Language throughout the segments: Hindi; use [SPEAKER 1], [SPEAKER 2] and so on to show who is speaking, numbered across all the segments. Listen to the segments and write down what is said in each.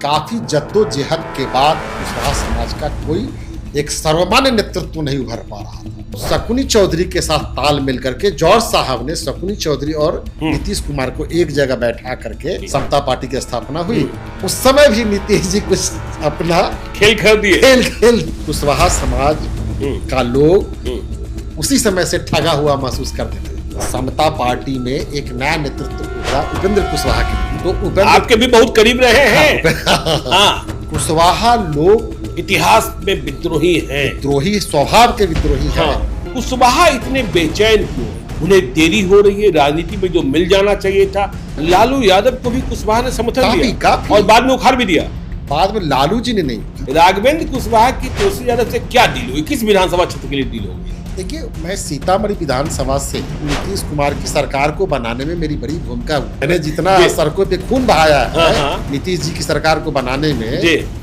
[SPEAKER 1] काफी जद्दोजहद के बाद कुशवाहा समाज का कोई एक सर्वमान्य नेतृत्व नहीं उभर पा रहा था। शकुनी चौधरी के साथ ताल मिल करके जॉर्ज साहब ने शकुनी चौधरी और नीतीश कुमार को एक जगह बैठा करके समता पार्टी की स्थापना हुई। उस समय भी नीतीश जी कुछ अपना
[SPEAKER 2] खेल
[SPEAKER 1] खेल कुशवाहा समाज का लोग उसी समय से ठगा हुआ महसूस करते थे। समता पार्टी में एक नया नेतृत्व उभरा उपेंद्र कुशवाहा के, तो उपेंद्र
[SPEAKER 2] आपके भी बहुत करीब रहे हैं। हाँ।
[SPEAKER 1] कुशवाहा लोग
[SPEAKER 2] इतिहास में विद्रोही हैं,
[SPEAKER 1] विद्रोही स्वभाव के विद्रोही हैं।
[SPEAKER 2] हाँ। कुशवाहा इतने बेचैन क्यों? उन्हें देरी हो रही है, राजनीति में जो मिल जाना चाहिए था। लालू यादव को भी कुशवाहा ने समर्थन दिया और बाद में उखाड़ भी दिया।
[SPEAKER 1] बाद में लालू जी ने नहीं।
[SPEAKER 2] राघवेंद्र कुशवाहा की तेजस्वी यादव से क्या डील हुई? किस विधानसभा क्षेत्र के लिए डील होगी?
[SPEAKER 1] देखिए, मैं सीतामढ़ी विधानसभा से नीतीश कुमार की सरकार को बनाने में मेरी बड़ी भूमिका हुई। मैंने जितना सड़कों पे खून बहाया है नीतीश जी की सरकार को बनाने में,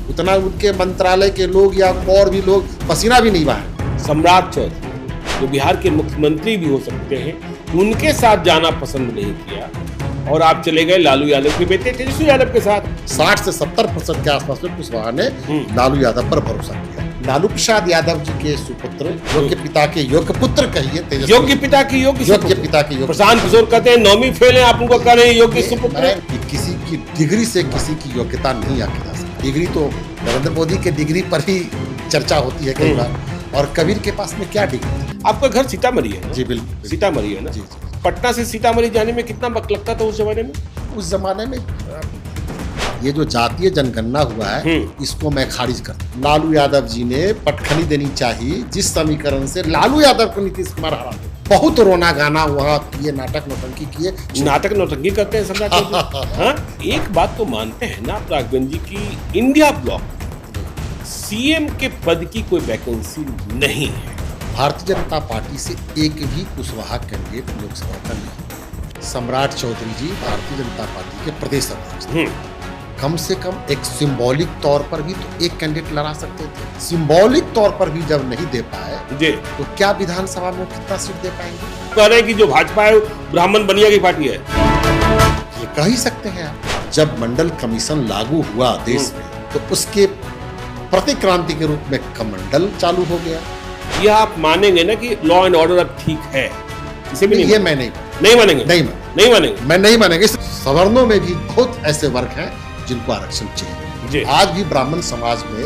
[SPEAKER 1] उतना उनके मंत्रालय के लोग या और भी लोग पसीना भी नहीं बहाए।
[SPEAKER 2] सम्राट चौधरी जो बिहार के मुख्यमंत्री भी हो सकते हैं, उनके साथ जाना पसंद नहीं किया और आप चले गए लालू यादव के बेटे तेजस्वी यादव के साथ।
[SPEAKER 1] 60 से 70% के आसपास में कुशवाहा ने लालू यादव पर भरोसा किया। लालू प्रसाद यादव जी के सुपुत्र, योग्य पिता के योग्य पुत्र कहिए,
[SPEAKER 2] योग्य पिता की योग्य प्रशांत किशोर कहते हैं 9वीं फेल है, आप उनको कह रहे हैं योग्य सुपुत्र।
[SPEAKER 1] किसी की डिग्री से किसी की योग्यता नहीं आकी जा सकती। डिग्री तो नरेंद्र मोदी के डिग्री पर ही चर्चा होती है कई बार, और कबीर के पास में क्या डिग्री?
[SPEAKER 2] आपका घर सीतामढ़ी है?
[SPEAKER 1] जी बिल्कुल,
[SPEAKER 2] सीतामढ़ी है ना।
[SPEAKER 1] जी।
[SPEAKER 2] पटना से सीतामढ़ी जाने में कितना वक्त लगता था उस जमाने में?
[SPEAKER 1] उस जमाने में ये जो जातीय जनगणना हुआ है, इसको मैं खारिज करता हूं। लालू यादव जी ने पटखनी देनी चाहिए, जिस समीकरण से लालू यादव को नीतीश कुमार हरा। बहुत रोना गाना वहाँ किए, नाटक नौटंकी किए।
[SPEAKER 2] नाटक नौटंकी करते हैं सम्राट चौधरी। हाँ, एक बात तो मानते हैं ना राघवेंद्र जी की इंडिया ब्लॉक सीएम के पद की कोई वैकेंसी नहीं है।
[SPEAKER 1] भारतीय जनता पार्टी से एक भी कुशवाहा कैंडिडेट लोकसभा का नहीं। सम्राट चौधरी जी भारतीय जनता पार्टी के प्रदेश अध्यक्ष, कम से कम एक सिंबॉलिक तौर पर भी तो एक कैंडिडेट लड़ा सकते थे। सिंबॉलिक तौर पर भी जब नहीं दे पाए तो क्या विधानसभा में कितना सीट दे पाएंगे?
[SPEAKER 2] कह रहे हैं कि जो भाजपा है ब्राह्मण बनिया की पार्टी है,
[SPEAKER 1] ये कह ही सकते हैं आप। जब मंडल कमीशन लागू हुआ देश में, तो उसके प्रतिक्रांति के रूप में कमंडल चालू हो गया।
[SPEAKER 2] यह आप मानेंगे ना कि लॉ एंड ऑर्डर अब ठीक है? इसे भी
[SPEAKER 1] ये मैं नहीं
[SPEAKER 2] मानेंगे।
[SPEAKER 1] मैं नहीं मानेंगे। सवर्णों में भी बहुत ऐसे वर्ग हैं जिनको आरक्षण चाहिए। आज भी ब्राह्मण समाज में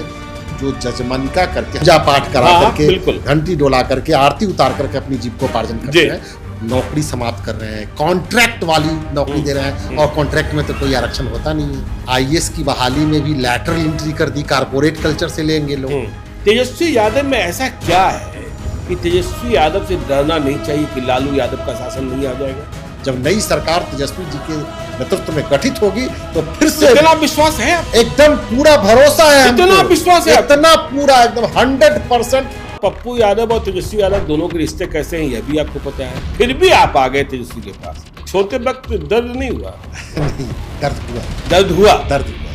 [SPEAKER 1] जो जजमानिका करके, पूजा पाठ करा करके, घंटी डोला करके, आरती उतार करके अपनी जीविकोपार्जन करते हैं, नौकरी समाप्त कर रहे हैं, कॉन्ट्रैक्ट वाली नौकरी दे रहे हैं, और कॉन्ट्रैक्ट में तो कोई आरक्षण होता नहीं है। आईएएस की बहाली में भी लैटरल एंट्री कर दी, कारपोरेट कल्चर से लेंगे लोग।
[SPEAKER 2] तेजस्वी यादव में ऐसा क्या है कि तेजस्वी यादव से डरना नहीं चाहिए कि लालू यादव का शासन नहीं आ जाएगा?
[SPEAKER 1] जब नई सरकार तेजस्वी जी के नेतृत्व में गठित होगी तो फिर से
[SPEAKER 2] इतना विश्वास है,
[SPEAKER 1] एकदम पूरा भरोसा है,
[SPEAKER 2] इतना विश्वास है,
[SPEAKER 1] इतना पूरा एकदम 100%।
[SPEAKER 2] पप्पू यादव और तेजस्वी यादव दोनों के रिश्ते कैसे हैं यह भी आपको पता है, फिर भी आप आ गए तेजस्वी के पास। छोटे वक्त दर्द नहीं हुआ?
[SPEAKER 1] नहीं,
[SPEAKER 2] दर्द हुआ।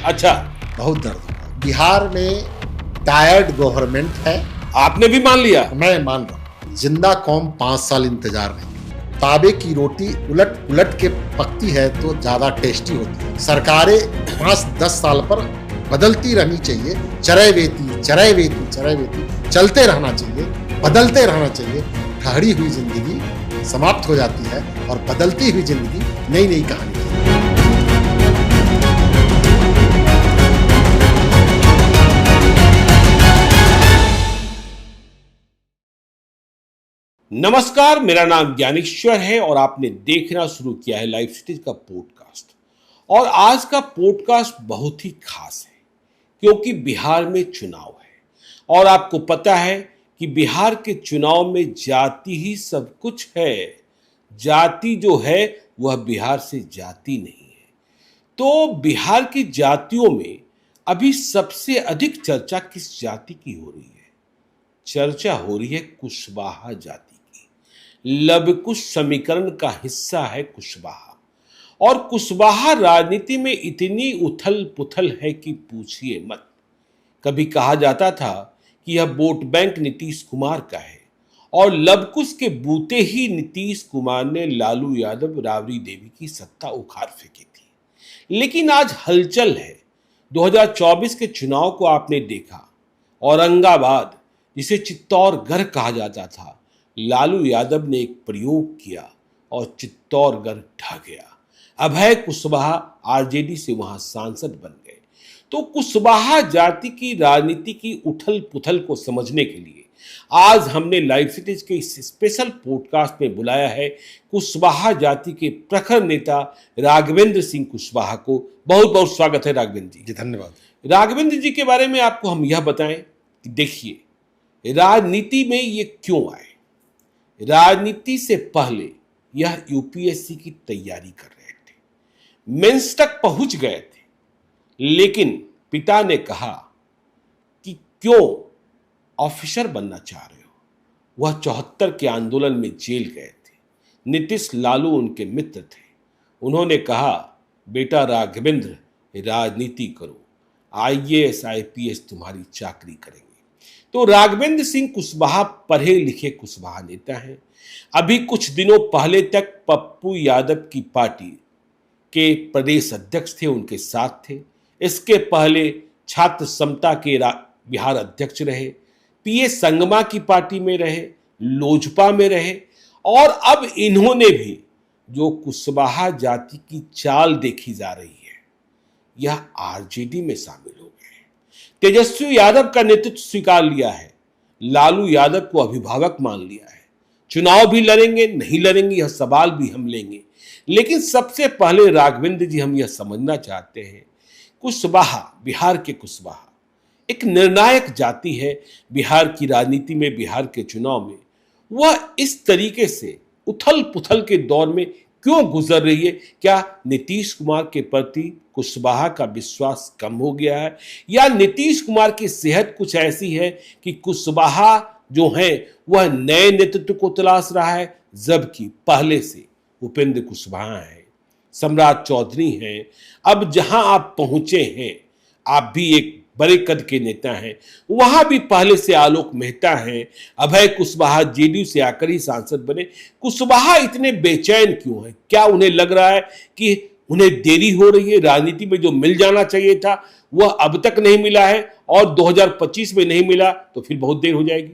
[SPEAKER 2] अच्छा,
[SPEAKER 1] बहुत दर्द हुआ। बिहार में टायर्ड गवर्नमेंट है।
[SPEAKER 2] आपने भी मान लिया?
[SPEAKER 1] मैं मान रहा हूँ। जिंदा कौम 5 साल इंतजार नहीं। ताबे की रोटी उलट उलट के पकती है तो ज्यादा टेस्टी होती है। सरकारें 5-10 साल पर बदलती रहनी चाहिए। चरय वेती चलते रहना चाहिए, बदलते रहना चाहिए। ठहरी हुई जिंदगी समाप्त हो जाती है और बदलती हुई जिंदगी नई नई कहानी है।
[SPEAKER 2] नमस्कार, मेरा नाम ज्ञानेश्वर है और आपने देखना शुरू किया है लाइव सिटीज का पॉडकास्ट। और आज का पॉडकास्ट बहुत ही खास है क्योंकि बिहार में चुनाव है और आपको पता है कि बिहार के चुनाव में जाति ही सब कुछ है। जाति जो है वह बिहार से जाती नहीं है। तो बिहार की जातियों में अभी सबसे अधिक चर्चा किस जाति की हो रही है? चर्चा हो रही है कुशवाहा जाति। लवकुश समीकरण का हिस्सा है कुशवाहा, और कुशवाहा राजनीति में इतनी उथल पुथल है कि पूछिए मत। कभी कहा जाता था कि यह वोट बैंक नीतीश कुमार का है और लवकुश के बूते ही नीतीश कुमार ने लालू यादव राबड़ी देवी की सत्ता उखाड़ फेंकी थी। लेकिन आज हलचल है 2024 के चुनाव को आपने देखा, औरंगाबाद जिसे चित्तौड़गढ़ कहा जाता था, लालू यादव ने एक प्रयोग किया और चित्तौड़गढ़ ढह गया। अभय कुशवाहा आरजेडी से वहां सांसद बन गए। तो कुशवाहा जाति की राजनीति की उथल पुथल को समझने के लिए आज हमने लाइव सिटीज के इस स्पेशल पॉडकास्ट में बुलाया है कुशवाहा जाति के प्रखर नेता राघवेंद्र सिंह कुशवाहा को। बहुत बहुत स्वागत है राघवेंद्र जी।
[SPEAKER 1] धन्यवाद।
[SPEAKER 2] राघवेंद्र जी के बारे में आपको हम यह बताएं कि देखिए, राजनीति में ये क्यों आए। राजनीति से पहले यह यूपीएससी की तैयारी कर रहे थे, मेंस तक पहुंच गए थे, लेकिन पिता ने कहा कि क्यों ऑफिसर बनना चाह रहे हो। वह 74 के आंदोलन में जेल गए थे। नीतीश लालू उनके मित्र थे। उन्होंने कहा, बेटा राघवेंद्र, राजनीति करो, आईएएस आईपीएस तुम्हारी चाकरी करेंगे। तो राघवेंद्र सिंह कुशवाहा पढ़े लिखे कुशवाहा नेता हैं। अभी कुछ दिनों पहले तक पप्पू यादव की पार्टी के प्रदेश अध्यक्ष थे, उनके साथ थे। इसके पहले छात्र समता के बिहार अध्यक्ष रहे, पीए संगमा की पार्टी में रहे, लोजपा में रहे, और अब इन्होंने भी जो कुशवाहा जाति की चाल देखी जा रही है, यह आरजेडी में शामिल हो गए। तेजस्वी यादव का नेतृत्व स्वीकार लिया है, लालू यादव को अभिभावक मान लिया है। चुनाव भी लड़ेंगे, नहीं लड़ेंगे यह सवाल भी हम लेंगे, लेकिन सबसे पहले राघवेंद्र जी हम यह समझना चाहते हैं, कुशवाहा, बिहार के कुशवाहा एक निर्णायक जाति है बिहार की राजनीति में, बिहार के चुनाव में। वह इस तरीके से उथल पुथल के दौर में क्यों गुजर रही है। क्या नीतीश कुमार के प्रति कुशवाहा का विश्वास कम हो गया है, या नीतीश कुमार की सेहत कुछ ऐसी है कि कुशवाहा जो है वह नए नेतृत्व को तलाश रहा है, जबकि पहले से उपेंद्र कुशवाहा है, सम्राट चौधरी हैं। अब जहां आप पहुंचे हैं, आप भी एक बड़े कद के नेता हैं, वहां भी पहले से आलोक मेहता हैं, अभय कुशवाहा जेडीयू से आकर ही सांसद बने। कुशवाहा इतने बेचैन क्यों हैं? क्या उन्हें लग रहा है कि उन्हें देरी हो रही है, राजनीति में जो मिल जाना चाहिए था वह अब तक नहीं मिला है, और 2025 में नहीं मिला तो फिर बहुत देर हो जाएगी?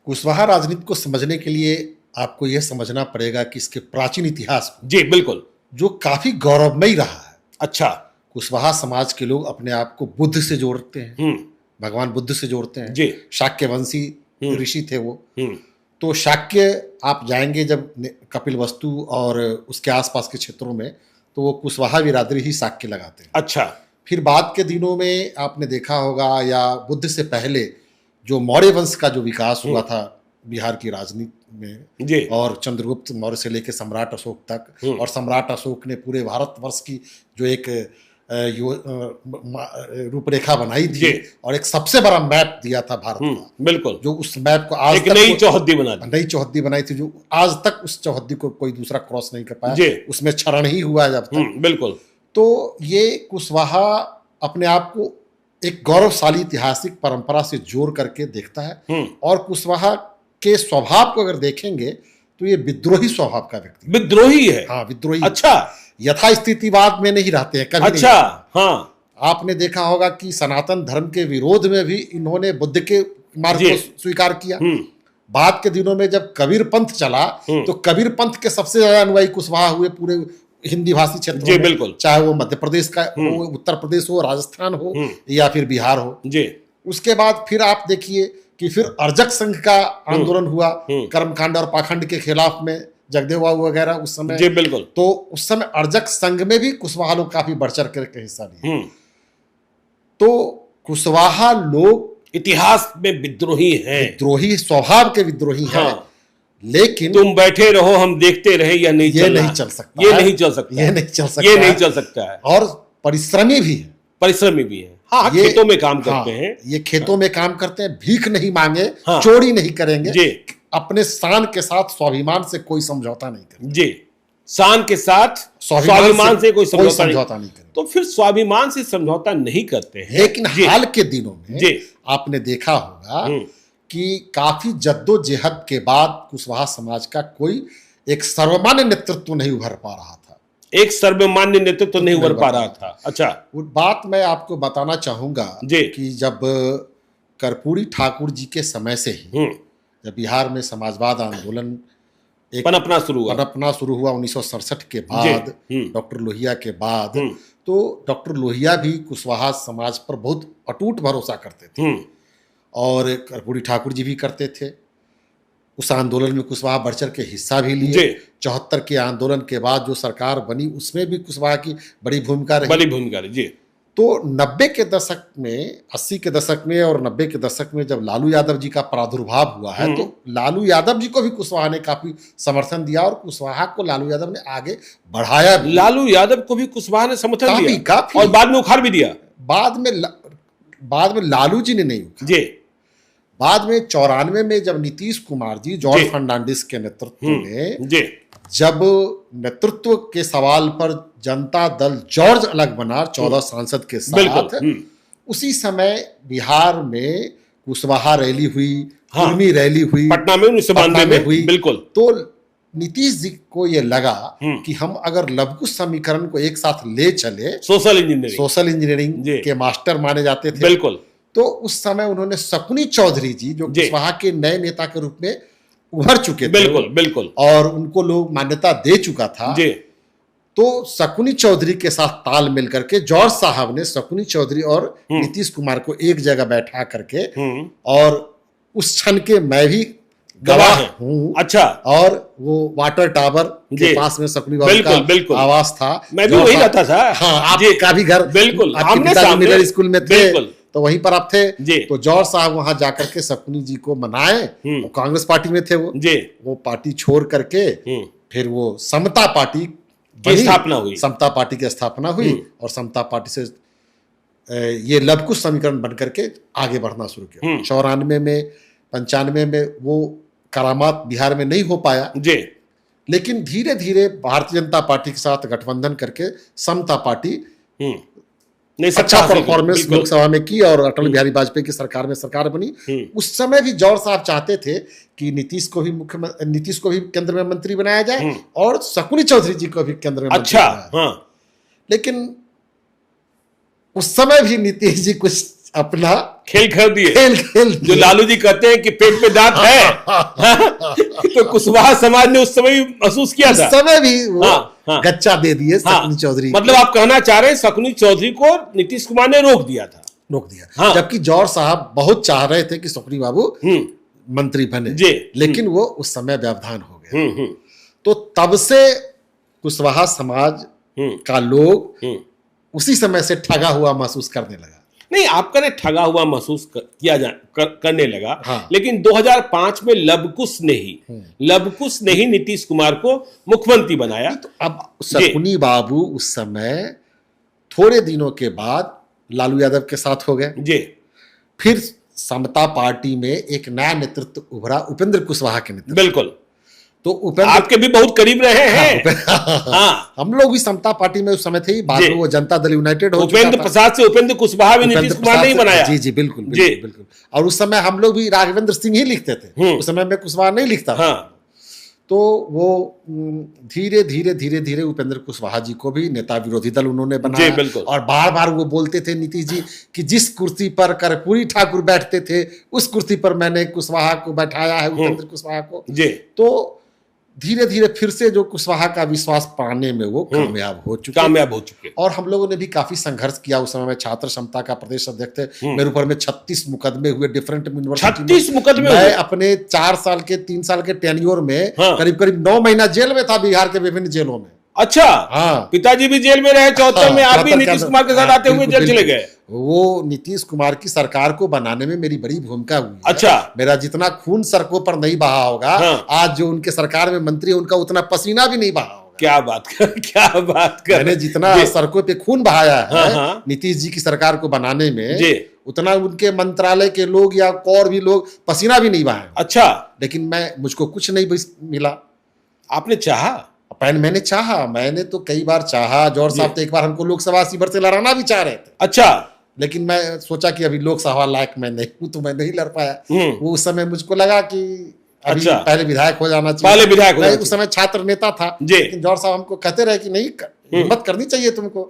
[SPEAKER 1] कुशवाहा राजनीति को समझने के लिए आपको यह समझना पड़ेगा कि इसके प्राचीन इतिहास को,
[SPEAKER 2] जी बिल्कुल,
[SPEAKER 1] जो काफी गौरवमयी रहा है।
[SPEAKER 2] अच्छा,
[SPEAKER 1] कुशवाहा समाज के लोग अपने आप को बुद्ध से जोड़ते हैं, भगवान बुद्ध से जोड़ते हैं।
[SPEAKER 2] जी,
[SPEAKER 1] शाक्यवंशी ऋषि थे वो। तो शाक्य आप जाएंगे जब कपिलवस्तु और उसके आसपास के क्षेत्रों में, तो वो कुशवाहा बिरादरी ही शाक्य लगाते हैं।
[SPEAKER 2] अच्छा,
[SPEAKER 1] फिर बाद के दिनों में आपने देखा होगा, या बुद्ध से पहले जो मौर्य वंश का जो विकास हुआ था बिहार की राजनीति में, जी, और चंद्रगुप्त मौर्य से लेकर सम्राट अशोक तक, और सम्राट अशोक ने पूरे भारतवर्ष की जो एक रूपरेखा बनाई थी और एक सबसे बड़ा मैप दिया था भारत का, बिल्कुल, जो उस मैप को आज
[SPEAKER 2] एक नई चौहद्दी बनाई थी, जो आज तक उस चौहद्दी को कोई दूसरा क्रॉस नहीं कर पाया, उसमें क्षरण ही हुआ जब तक। बिल्कुल।
[SPEAKER 1] तो ये कुशवाहा अपने आप को एक गौरवशाली ऐतिहासिक परंपरा से जोड़ करके देखता है, और कुशवाहा के स्वभाव को अगर देखेंगे तो ये विद्रोही स्वभाव का व्यक्ति,
[SPEAKER 2] विद्रोही है।
[SPEAKER 1] हाँ, विद्रोही।
[SPEAKER 2] अच्छा,
[SPEAKER 1] यथास्थितिवाद में नहीं रहते हैं कभी।
[SPEAKER 2] अच्छा, हाँ,
[SPEAKER 1] आपने देखा होगा कि सनातन धर्म के विरोध में भी इन्होंने बुद्ध के मार्ग को स्वीकार किया। बाद के दिनों में जब कबीर पंथ चला, तो कबीर पंथ के सबसे ज्यादा अनुयायी कुशवाहा हुए पूरे हिंदी भाषी क्षेत्र में, बिल्कुल, चाहे वो मध्य प्रदेश का हो, उत्तर प्रदेश हो, राजस्थान हो, या फिर बिहार हो। जी। उसके बाद फिर आप देखिए कि फिर अर्जक संघ का आंदोलन हुआ, कर्मकांड और पाखंड के खिलाफ में, जगदेव बाबू वगैरह उस समय। जी बिल्कुल। तो उस समय अर्जक संघ में भी कुशवाहा लोग काफी बढ़ चढ़ करके हिस्सा लिए। तो कुशवाहा लोग
[SPEAKER 2] इतिहास में विद्रोही हैं,
[SPEAKER 1] विद्रोही स्वभाव के विद्रोही हैं। लेकिन
[SPEAKER 2] तुम बैठे रहो हम देखते रहे, यह नहीं चल सकता, ये नहीं चल सकता,
[SPEAKER 1] ये नहीं चल सकता,
[SPEAKER 2] ये नहीं चल सकता है।
[SPEAKER 1] और परिश्रमी भी है,
[SPEAKER 2] परिश्रमी भी है। हाँ, खेतों में काम करते हैं,
[SPEAKER 1] ये खेतों में काम करते हैं, भीख नहीं मांगे, चोरी नहीं करेंगे, अपने शान के साथ स्वाभिमान से कोई समझौता नहीं करेंगे। जी,
[SPEAKER 2] शान के साथ स्वाभिमान से कोई समझौता नहीं
[SPEAKER 1] करेंगे।
[SPEAKER 2] तो फिर स्वाभिमान से समझौता नहीं करते हैं।
[SPEAKER 1] लेकिन हाल के दिनों में आपने देखा होगा कि काफी जद्दोजहद के बाद कुशवाहा समाज का कोई एक सर्वमान्य नेतृत्व नहीं उभर पा रहा था।
[SPEAKER 2] एक सर्वमान्य नेतृत्व तो नहीं उभर पा रहा था। अच्छा,
[SPEAKER 1] वो बात मैं आपको बताना चाहूंगा कि जब कर्पूरी ठाकुर जी के समय से ही जब बिहार में समाजवाद आंदोलन एक पनपना शुरू हुआ 1967 के बाद, डॉक्टर लोहिया के बाद, तो डॉक्टर लोहिया भी कुशवाहा समाज पर बहुत अटूट भरोसा करते थे और कर्पूरी ठाकुर जी भी करते थे। उस आंदोलन में कुशवाहा बढ़ चढ़ के हिस्सा भी लिए। 74 के आंदोलन के बाद जो सरकार बनी उसमें भी कुशवाहा की बड़ी भूमिका रही जी। तो 90 के दशक में, 80 के दशक में और 90 के दशक में जब लालू यादव जी का प्रादुर्भाव हुआ है तो लालू यादव जी को भी कुशवाहा ने काफी समर्थन दिया और कुशवाहा को लालू यादव ने आगे बढ़ाया भी।
[SPEAKER 2] लालू यादव को भी कुशवाहा ने समर्थन दिया
[SPEAKER 1] काफी,
[SPEAKER 2] और बाद में उखाड़ भी दिया।
[SPEAKER 1] बाद में लालू जी ने नहीं उखाड़ा। बाद में 94 में जब नीतीश कुमार जी जॉर्ज फर्नांडिस के नेतृत्व में जब नेतृत्व के सवाल पर जनता दल जॉर्ज अलग बना 14 सांसद के साथ, उसी समय बिहार में कुशवाहा रैली हुई, कुर्मी रैली हुई,
[SPEAKER 2] पटना में 1992 में हुई। बिल्कुल।
[SPEAKER 1] तो नीतीश जी को ये लगा कि हम अगर लवकुश समीकरण को एक साथ ले चले,
[SPEAKER 2] सोशल इंजीनियरिंग
[SPEAKER 1] के मास्टर माने जाते थे।
[SPEAKER 2] बिल्कुल।
[SPEAKER 1] तो उस समय उन्होंने शकुनी चौधरी जी जो कुशवाहा के नए नेता के रूप में उभर चुके थे,
[SPEAKER 2] बिल्कुल,
[SPEAKER 1] और उनको लोग मान्यता दे चुका था, तो शकुनी चौधरी के साथ तालमेल करके जॉर्ज साहब ने शकुनी चौधरी और नीतीश कुमार को एक जगह बैठा करके, और उस क्षण के मैं भी गवाह हूँ।
[SPEAKER 2] अच्छा।
[SPEAKER 1] और वो वाटर टावर के पास में शकुनी बाबू का आवास था,
[SPEAKER 2] मैं भी वही रहता था।
[SPEAKER 1] हाँ, आपका भी घर,
[SPEAKER 2] बिल्कुल,
[SPEAKER 1] आपके पिताजी मिडिल स्कूल में थे तो वहीं पर आप थे। तो जॉर्ज साहब वहां जाकर के शकुनी जी को मनाए, वो कांग्रेस पार्टी में थे, वो पार्टी छोड़ करके फिर वो समता पार्टी
[SPEAKER 2] की स्थापना हुई।
[SPEAKER 1] समता पार्टी की स्थापना हुई और समता पार्टी से ये लवकुश समीकरण बन करके आगे बढ़ना शुरू किया। 94 में 95 में वो करामात बिहार में नहीं हो पाया, लेकिन धीरे धीरे भारतीय जनता पार्टी के साथ गठबंधन करके समता पार्टी अच्छा परफॉर्मेंस लोकसभा में की और अटल बिहारी वाजपेयी की सरकार में सरकार बनी। उस समय भी जॉर्ज साहब चाहते थे कि नीतीश को भी केंद्र में मंत्री बनाया जाए और शकुनी चौधरी जी को भी केंद्र में मंत्री बनाया जाए। लेकिन उस समय भी नीतीश जी कुछ अपना
[SPEAKER 2] खेल कर दिए, जो लालू जी कहते हैं कि पेट पे दांत है। तो कुशवाहा समाज ने उस समय भी महसूस किया था।
[SPEAKER 1] उस समय भी वो गच्चा दे दिए शकुनी चौधरी।
[SPEAKER 2] मतलब आप कहना चाह रहे हैं शकुनी चौधरी को नीतीश कुमार ने रोक दिया।
[SPEAKER 1] जबकि जॉर्ज साहब बहुत चाह रहे थे कि शकुनी बाबू मंत्री बने, लेकिन वो उस समय व्यवधान हो गया। तो तब से कुशवाहा समाज का लोग उसी समय से ठगा हुआ महसूस करने लगा।
[SPEAKER 2] नहीं, आपका ने ठगा हुआ महसूस करने लगा। लेकिन 2005 में लवकुश ने ही नीतीश कुमार को मुख्यमंत्री बनाया।
[SPEAKER 1] तो अब शकुनी बाबू उस समय थोड़े दिनों के बाद लालू यादव के साथ हो गए। फिर समता पार्टी में एक नया नेतृत्व उभरा, उपेंद्र कुशवाहा के नेतृत्व।
[SPEAKER 2] बिल्कुल।
[SPEAKER 1] तो उपेंद्र
[SPEAKER 2] आपके भी बहुत करीब रहे हैं।
[SPEAKER 1] हम लोग भी समता पार्टी में उस समय थे, बाद में वो जनता दल यूनाइटेड हो चुका था।
[SPEAKER 2] उपेंद्र प्रसाद से उपेंद्र कुशवाहा भी नीतीश कुमार ने बनाया।
[SPEAKER 1] जी बिल्कुल। और उस समय हम लोग भी राघवेंद्र सिंह ही लिखते थे, उस समय में कुशवाहा नहीं लिखता था। तो वो धीरे धीरे उपेंद्र कुशवाहा जी को भी नेता विरोधी दल उन्होंने बनाया। और बार बार वो बोलते थे नीतीश जी कि जिस कुर्सी पर कर्पूरी ठाकुर बैठते थे उस कुर्सी पर मैंने कुशवाहा को बैठाया है, उपेंद्र कुशवाहा को। तो धीरे धीरे फिर से जो कुशवाहा का विश्वास पाने में वो कामयाब हो चुके। और हम लोगों ने भी काफी संघर्ष किया। उस समय में छात्र समता का प्रदेश अध्यक्ष थे, मेरे ऊपर में 36 मुकदमे हुए डिफरेंट यूनिवर्सिटी।
[SPEAKER 2] 36 मुकदमे?
[SPEAKER 3] मैं अपने 3 साल के टेन्योर में करीब 9 महीना जेल में था, बिहार के विभिन्न जेलों में।
[SPEAKER 2] अच्छा। पिताजी भी जेल में रहे 74 में, आप भी नीतीश कुमार के साथ आते हुए जेल चले गए।
[SPEAKER 1] वो नीतीश कुमार की सरकार को बनाने में मेरी बड़ी भूमिका हुई है।
[SPEAKER 2] अच्छा।
[SPEAKER 1] मेरा जितना खून सड़कों पर नहीं बहा होगा, आज जो उनके सरकार में मंत्री है उनका उतना पसीना भी नहीं बहा होगा।
[SPEAKER 2] क्या बात कर
[SPEAKER 1] मैंने जितना सड़कों पे खून बहाया है नीतीश जी की सरकार को बनाने में, उतना उनके मंत्रालय के लोग या और भी लोग पसीना भी नहीं बहाए।
[SPEAKER 2] अच्छा।
[SPEAKER 1] लेकिन मुझको कुछ नहीं मिला।
[SPEAKER 2] आपने चाहा?
[SPEAKER 1] मैंने चाहा, मैंने तो कई बार चाहा। जॉर्ज साहब तो एक बार हमको लोकसभा सीवर से लड़ाना भी चाह रहे थे।
[SPEAKER 2] अच्छा।
[SPEAKER 1] लेकिन मैं सोचा कि अभी लोकसभा लायक मैं नहीं हूं, तो मैं नहीं लड़ पाया। वो उस समय मुझको लगा कि अभी पहले विधायक हो जाना चाहिए।
[SPEAKER 2] उस समय
[SPEAKER 1] छात्र नेता था, लेकिन जॉर्ज साहब हमको कहते रहे कि नहीं, हिम्मत करनी चाहिए तुमको।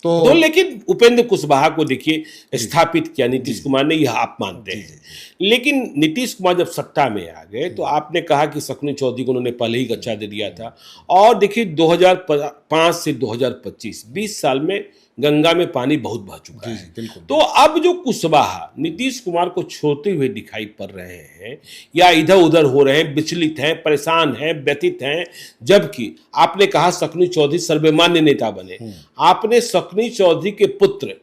[SPEAKER 2] तो लेकिन उपेंद्र कुशवाहा को देखिए स्थापित किया नीतीश कुमार ने, यह आप मानते हैं। लेकिन नीतीश कुमार जब सत्ता में आ गए तो आपने कहा कि शकुनी चौधरी को उन्होंने पहले ही गच्चा दे दिया था, और देखिए 2005 से 2025 20 साल में गंगा में पानी बहुत बह चुका है। तो अब जो कुशवाहा नीतीश कुमार को छोड़ते हुए दिखाई पड़ रहे हैं या इधर उधर हो रहे हैं, विचलित हैं, परेशान हैं, व्यथित हैं, जबकि आपने कहा शकुनी चौधरी सर्वमान्य नेता बने। आपने शकुनी चौधरी के पुत्र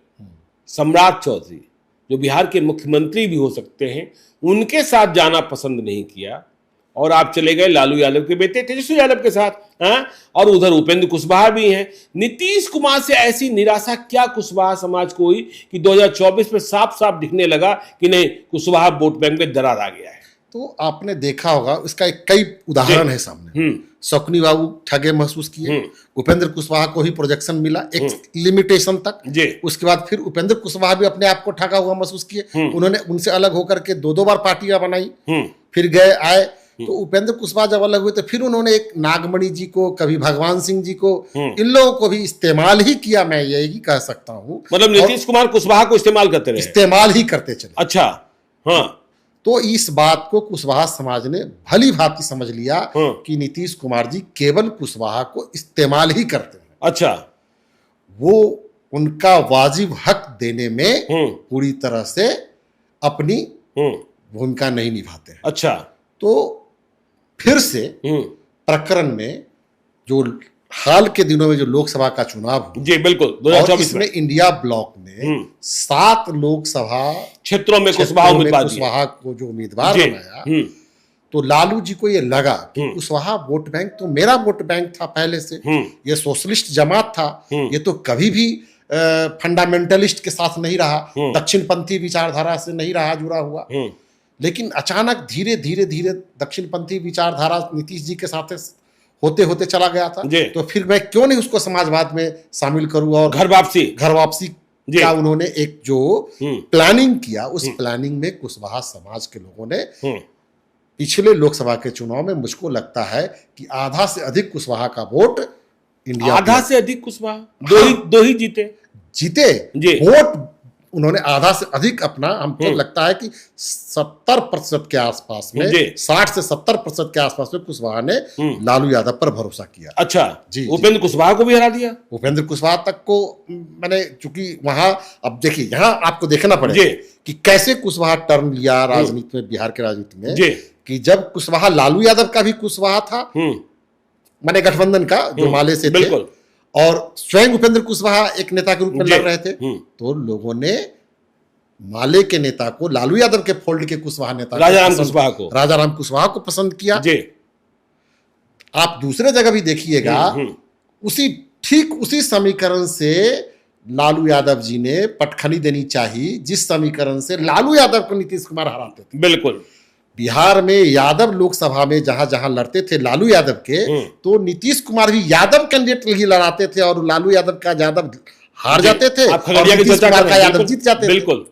[SPEAKER 2] सम्राट चौधरी, जो बिहार के मुख्यमंत्री भी हो सकते हैं, उनके साथ जाना पसंद नहीं किया और आप चले गए लालू यादव के बेटे तेजस्वी यादव के साथ। और उधर उपेंद्र कुशवाहा भी हैं। नीतीश कुमार से ऐसी निराशा क्या कुशवाहा समाज को हुई कि 2024 में साफ साफ दिखने लगा कि नहीं, कुशवाहा वोट बैंक में दरार आ गया है?
[SPEAKER 1] तो आपने देखा होगा, इसका कई उदाहरण है सामने। शकुनी बाबू ठगे महसूस किए, उपेंद्र कुशवाहा को ही प्रोजेक्शन मिला एक लिमिटेशन तक, उसके बाद फिर उपेंद्र कुशवाहा भी अपने आप को ठगा हुआ महसूस किए। उन्होंने उनसे अलग होकर के दो बार पार्टियां बनाई, फिर गए आए। तो उपेंद्र कुशवाहा जब अलग हुए तो फिर उन्होंने एक नागमणि जी को, कभी भगवान सिंह जी को, इन लोगों को भी इस्तेमाल ही किया, मैं यही कह सकता हूँ।
[SPEAKER 2] मतलब नीतीश कुमार कुशवाहा को इस्तेमाल करते रहे,
[SPEAKER 1] इस्तेमाल ही करते चले।
[SPEAKER 2] अच्छा, हाँ।
[SPEAKER 1] तो इस बात को कुशवाहा समाज ने भली भांति समझ लिया कि नीतीश कुमार जी केवल कुशवाहा को इस्तेमाल ही करते हैं।
[SPEAKER 2] अच्छा,
[SPEAKER 1] वो उनका वाजिब हक देने में पूरी तरह से अपनी भूमिका नहीं निभाते हैं।
[SPEAKER 2] अच्छा,
[SPEAKER 1] तो फिर से प्रकरण में जो हाल के दिनों में जो लोकसभा का चुनाव हुआ,
[SPEAKER 2] जी बिल्कुल 2024
[SPEAKER 1] में इंडिया ब्लॉक ने 7 लोकसभा
[SPEAKER 2] क्षेत्रों में
[SPEAKER 1] कुशवाहा को जो उम्मीदवार बनाया, तो लालू जी को ये लगा कि कुशवाहा वोट बैंक तो मेरा वोट बैंक था पहले से, ये सोशलिस्ट जमात था, ये तो कभी भी फंडामेंटलिस्ट के साथ नहीं रहा, दक्षिणपंथी विचारधारा से नहीं रहा जुड़ा हुआ। लेकिन अचानक धीरे धीरे धीरे दक्षिणपंथी विचारधारा नीतीश जी के साथ होते होते चला गया था। तो फिर मैं क्यों नहीं उसको समाजवाद में शामिल करूं, और घर वापसी क्या उन्होंने एक जो प्लानिंग किया, उस प्लानिंग में कुशवाहा समाज के लोगों ने पिछले लोकसभा के चुनाव में, मुझको लगता है कि आधा से अधिक कुशवाहा का वोट इंडिया,
[SPEAKER 2] आधा से अधिक कुशवाहा, दो ही जीते
[SPEAKER 1] वोट उन्होंने आधा से अधिक अपना, हमको लगता है कि 70% के आसपास में, 60 से 70% के आसपास में कुशवाहा ने लालू यादव पर भरोसा किया।
[SPEAKER 2] अच्छा जी, उपेंद्र कुशवाहा को भी हरा दिया।
[SPEAKER 1] उपेंद्र कुशवाहा तक को मैंने, चूंकि वहां अब देखिए, यहाँ आपको देखना पड़ेगा कि कैसे कुशवाहा टर्न लिया राजनीति में, बिहार के राजनीति में, कि जब कुशवाहा लालू यादव का भी कुशवाहा था, माने गठबंधन का जो माले से थे, और स्वयं उपेंद्र कुशवाहा एक नेता के रूप में लड़ रहे थे, तो लोगों ने माले के नेता को, लालू यादव के फोल्ड के कुशवाहा नेता राजाराम कुशवाहा को पसंद किया। आप दूसरे जगह भी देखिएगा, उसी समीकरण से लालू यादव जी ने पटखनी देनी चाहिए, जिस समीकरण से लालू यादव को नीतीश कुमार हराते थे।
[SPEAKER 2] बिल्कुल,
[SPEAKER 1] बिहार में यादव लोकसभा में जहां जहां लड़ते थे लालू यादव के, तो नीतीश कुमार भी यादव कैंडिडेट ही लड़ाते थे, और लालू यादव का यादव हार जाते थे और नीतीश कुमार का यादव जीत जाते थे।
[SPEAKER 2] बिल्कुल।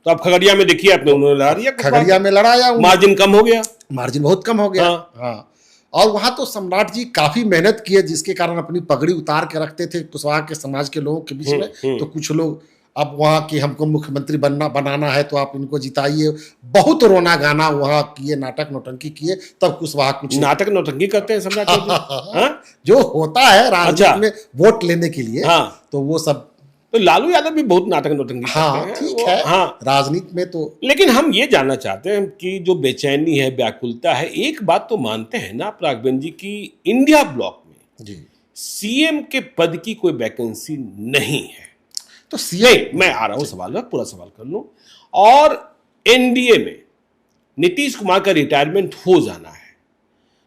[SPEAKER 2] तो अब खगड़िया में देखिए आपने, उन्होंने लड़ा दिया,
[SPEAKER 1] खगड़िया में लड़ाया,
[SPEAKER 2] मार्जिन कम हो गया,
[SPEAKER 1] मार्जिन बहुत कम हो गया। हाँ। और वहां तो सम्राट जी काफी मेहनत किए, जिसके कारण अपनी पगड़ी उतार के रखते थे कुशवाहा के समाज के लोगों के बीच में। तो कुछ लोग अब वहां की, हमको मुख्यमंत्री बनाना है तो आप इनको जिताइए, बहुत रोना गाना वहां किए, नाटक नौटंकी किए, तब कुशवाहा कुछ
[SPEAKER 2] नाटक नौटंकी करते हैं सम्राट चौधरी।
[SPEAKER 1] जो होता है राजनीति में वोट लेने के लिए, तो वो सब,
[SPEAKER 2] तो लालू यादव भी बहुत नाटक नौटंकी
[SPEAKER 1] करते हैं। ठीक है, राजनीति में तो।
[SPEAKER 2] लेकिन हम ये जानना चाहते हैं कि जो बेचैनी है, व्याकुलता है, एक बात तो मानते हैं ना परागबेन जी की इंडिया ब्लॉक में सीएम के पद की कोई वैकेंसी नहीं है। तो सीएम, मैं आ रहा हूं सवाल में, पूरा सवाल कर लूं, और एनडीए में नीतीश कुमार का रिटायरमेंट हो जाना है।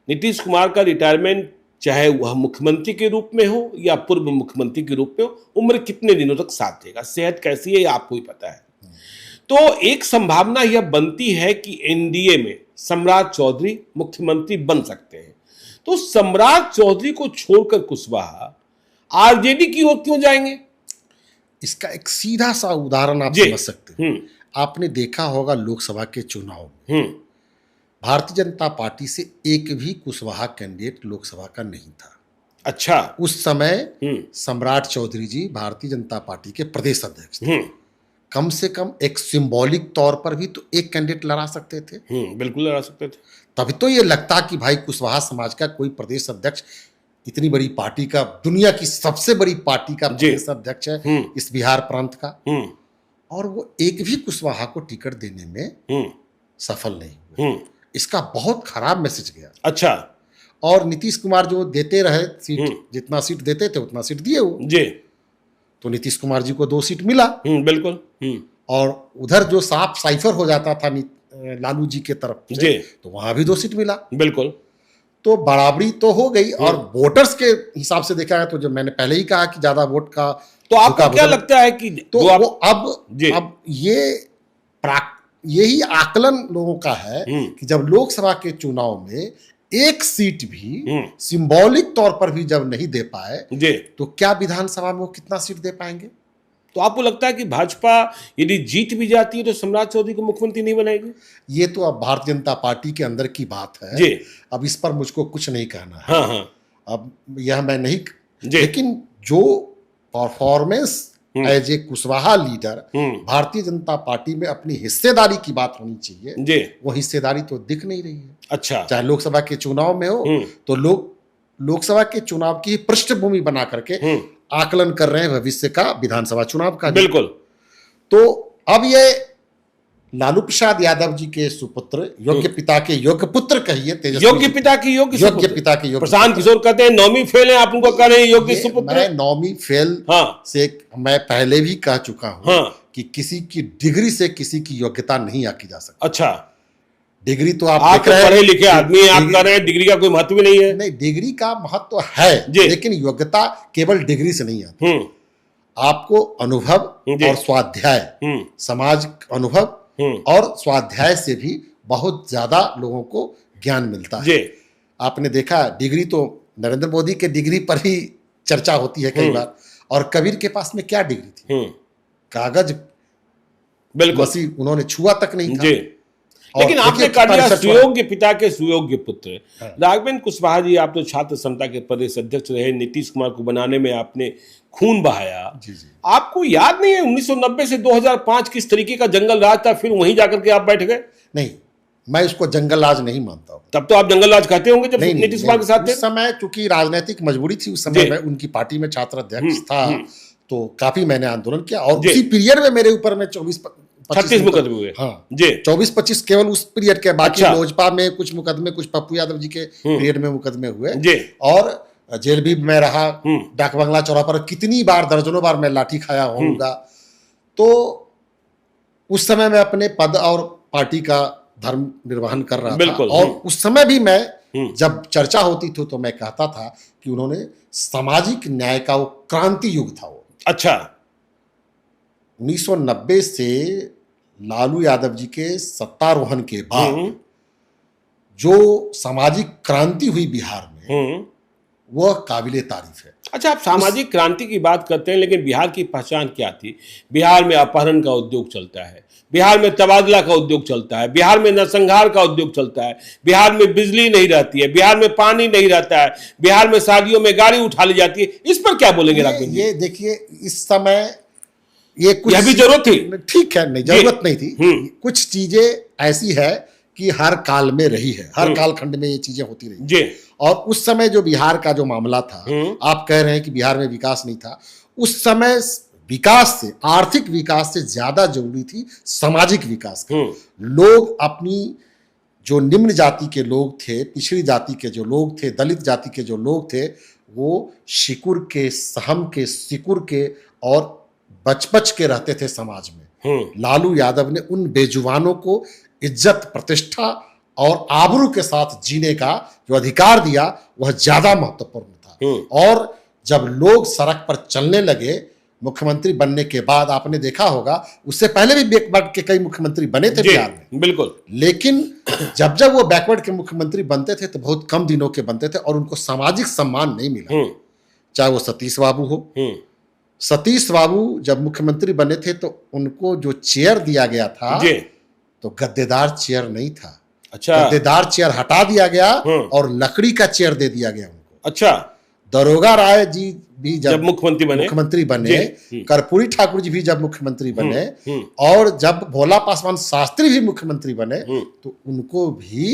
[SPEAKER 2] नीतीश कुमार का रिटायरमेंट, चाहे वह मुख्यमंत्री के रूप में हो या पूर्व मुख्यमंत्री के रूप में हो, उम्र कितने दिनों तक साथ देगा, सेहत कैसी है, आपको ही पता है। तो एक संभावना यह बनती है कि एनडीए में सम्राट चौधरी मुख्यमंत्री बन सकते हैं। तो सम्राट चौधरी को छोड़कर कुशवाहा आरजेडी की ओर क्यों जाएंगे?
[SPEAKER 1] इसका एक सीधा सा उदाहरण आप समझ सकते हैं। आपने देखा होगा लोकसभा के चुनाव में भारतीय जनता पार्टी से एक भी कुशवाहा कैंडिडेट लोकसभा का नहीं था।
[SPEAKER 2] अच्छा।
[SPEAKER 3] उस समय सम्राट चौधरी जी भारतीय जनता पार्टी के प्रदेश अध्यक्ष थे। कम से कम एक सिंबॉलिक तौर पर भी तो एक कैंडिडेट लड़ा सकते थे।
[SPEAKER 2] बिल्कुल लड़ा सकते थे।
[SPEAKER 3] तभी तो ये लगता कि भाई कुशवाहा समाज का कोई प्रदेश अध्यक्ष, इतनी बड़ी पार्टी का, दुनिया की सबसे बड़ी पार्टी का प्रदेश अध्यक्ष है इस बिहार प्रांत का, और वो एक भी कुशवाहा को टिकट देने में सफल नहीं हुए। इसका बहुत खराब मैसेज गया।
[SPEAKER 2] अच्छा।
[SPEAKER 3] और नीतीश कुमार जो देते रहे सीट, जितना सीट देते थे उतना सीट दिए वो
[SPEAKER 2] जी।
[SPEAKER 3] तो नीतीश कुमार जी को 2 सीट मिला।
[SPEAKER 2] बिल्कुल।
[SPEAKER 3] और उधर जो साफ साइफर हो जाता था लालू जी के तरफ से, तो वहां भी 2 सीट मिला।
[SPEAKER 2] बिल्कुल।
[SPEAKER 3] तो बराबरी तो हो गई। और वोटर्स के हिसाब से देखा है तो जो मैंने पहले ही कहा कि ज्यादा वोट का,
[SPEAKER 2] तो आपको क्या लगता है कि
[SPEAKER 3] तो वो अब यही आकलन लोगों का है कि जब लोकसभा के चुनाव में एक सीट भी सिंबॉलिक तौर पर भी जब नहीं दे पाए तो क्या विधानसभा में वो कितना सीट दे पाएंगे?
[SPEAKER 2] तो आपको लगता है कि भाजपा यदि जीत भी जाती है तो सम्राट चौधरी को मुख्यमंत्री नहीं बनाएगी?
[SPEAKER 3] ये तो अब भारतीय जनता पार्टी के अंदर की बात है जी। अब इस पर मुझको कुछ नहीं कहना है।
[SPEAKER 2] हाँ।
[SPEAKER 3] अब यह मैं नहीं, लेकिन जो performance as a Kushwaha leader Bharatiya Janata party में अपनी हिस्सेदारी की बात होनी चाहिए, वो हिस्सेदारी तो दिख नहीं रही है।
[SPEAKER 2] अच्छा।
[SPEAKER 3] चाहे लोकसभा के चुनाव में हो तो लोकसभा के चुनाव की पृष्ठभूमि बना करके आकलन कर रहे हैं भविष्य का, विधानसभा चुनाव का।
[SPEAKER 2] बिल्कुल।
[SPEAKER 3] तो अब ये लालू प्रसाद यादव जी के सुपुत्र, योग्य पिता के योग्य पुत्र कहिए,
[SPEAKER 2] योग्य पिता की
[SPEAKER 3] योग्य पिता के योग्य,
[SPEAKER 2] प्रशांत किशोर कहते हैं 9वीं फेल है, आप उनको कह रहे हैं योग्य सुपुत्र।
[SPEAKER 3] मैं 9वीं फेल से मैं पहले भी कह चुका हूं कि किसी की डिग्री से किसी की योग्यता नहीं आकी जा सकती।
[SPEAKER 2] अच्छा।
[SPEAKER 3] डिग्री तो आप
[SPEAKER 2] पढ़े लिखे आदमी हैं, आप कह रहे हैं डिग्री का कोई महत्व नहीं है।
[SPEAKER 3] नहीं, डिग्री का महत्व है, लेकिन योग्यता केवल डिग्री से नहीं आती। आपको अनुभव और स्वाध्याय, समाज अनुभव और स्वाध्याय से भी बहुत ज्यादा लोगों को ज्ञान मिलता है। आपने देखा, डिग्री तो नरेंद्र मोदी के डिग्री पर ही चर्चा होती है कई बार, और कबीर के पास में क्या डिग्री थी? कागज, बिल्कुल, उन्होंने छुआ तक नहीं था।
[SPEAKER 2] लेकिन आपने कहा दिया सुयोग्य पिता के सुयोग्य पुत्र। राघवेंद्र कुशवाहा जी, आप तो छात्र संघ के प्रदेश अध्यक्ष रहे, नीतीश कुमार को बनाने में आपने खून बहाया। आपको याद नहीं है 1990 से 2005 किस तरीके का जंगल राज था, फिर वहीं जाकर के आप बैठ गए?
[SPEAKER 3] नहीं, मैं इसको जंगल राज नहीं मानता हूं।
[SPEAKER 2] तब तो आप जंगल राज कहते होंगे जब नीतीश कुमार के साथ थे।
[SPEAKER 3] उस समय चूंकि राजनीतिक मजबूरी थी, उस समय मैं उनकी पार्टी में छात्र अध्यक्ष था, तो काफी मैंने आंदोलन किया। और उसी पीरियड में मेरे ऊपर में 36
[SPEAKER 2] मुकदमे हुए।
[SPEAKER 3] हाँ जी, 24-25 केवल उस पीरियड के, बाकी लोजपा में कुछ मुकदमे, कुछ पप्पू यादव जी के पीरियड में मुकदमे हुए जी। और जेल भी मैं रहा, डाक बंगला चौराहा पर कितनी बार, दर्जनों बार मैं लाठी खाया होऊंगा। तो उस समय मैं अपने पद और पार्टी का धर्म निर्वहन कर रहा था। और उस समय भी मैं, जब चर्चा होती थी तो मैं कहता था कि उन्होंने सामाजिक न्याय का वो क्रांति युग था वो।
[SPEAKER 2] अच्छा।
[SPEAKER 3] 1990 से लालू यादव जी के सत्तारोहण के बाद जो सामाजिक क्रांति हुई बिहार में, वह काबिले तारीफ है।
[SPEAKER 2] अच्छा, आप सामाजिक क्रांति की बात करते हैं, लेकिन बिहार की पहचान क्या थी? बिहार में अपहरण का उद्योग चलता है, बिहार में तबादला का उद्योग चलता है, बिहार में नरसंहार का उद्योग चलता है, बिहार में बिजली नहीं रहती है, बिहार में पानी नहीं रहता है, बिहार में शादियों में गाड़ी उठा ली जाती है। इस पर क्या बोलेंगे राकेश जी?
[SPEAKER 3] ये देखिए, इस समय ये कुछ,
[SPEAKER 2] यह भी जरूरत थी,
[SPEAKER 3] ठीक है, नहीं जरूरत नहीं थी। कुछ चीजें ऐसी है कि हर काल में रही है, हर कालखंड में ये चीजें होती रही जी। और उस समय जो बिहार का जो मामला था, आप कह रहे हैं कि बिहार में विकास नहीं था, उस समय विकास से, आर्थिक विकास से ज्यादा जरूरी थी सामाजिक विकास का। लोग अपनी, जो निम्न जाति के लोग थे, पिछड़ी जाति के जो लोग थे, दलित जाति के जो लोग थे, वो शिकुर के, सहम के, सिकुर के और बच के रहते थे समाज में। लालू यादव ने उन बेजुबानों को इज्जत, प्रतिष्ठा और आबरू के साथ जीने का जो अधिकार दिया, वह ज्यादा महत्वपूर्ण था। और जब लोग सड़क पर चलने लगे मुख्यमंत्री बनने के बाद, आपने देखा होगा, उससे पहले भी बैकवर्ड के कई मुख्यमंत्री बने थे बिहार में, बिल्कुल, लेकिन जब वो बैकवर्ड के मुख्यमंत्री बनते थे तो बहुत कम दिनों के बनते थे और उनको सामाजिक सम्मान नहीं मिला। चाहे वो सतीश बाबू हो, सतीश बाबू जब मुख्यमंत्री बने थे तो उनको जो चेयर दिया गया था तो गद्देदार चेयर नहीं था। अच्छा। गद्देदार चेयर हटा दिया गया और लकड़ी का चेयर दे दिया गया उनको। अच्छा। दरोगा राय जी भी जब
[SPEAKER 2] मुख्यमंत्री बने,
[SPEAKER 3] कर्पूरी ठाकुर जी भी जब मुख्यमंत्री बने, और जब भोला पासवान शास्त्री भी मुख्यमंत्री बने, तो उनको भी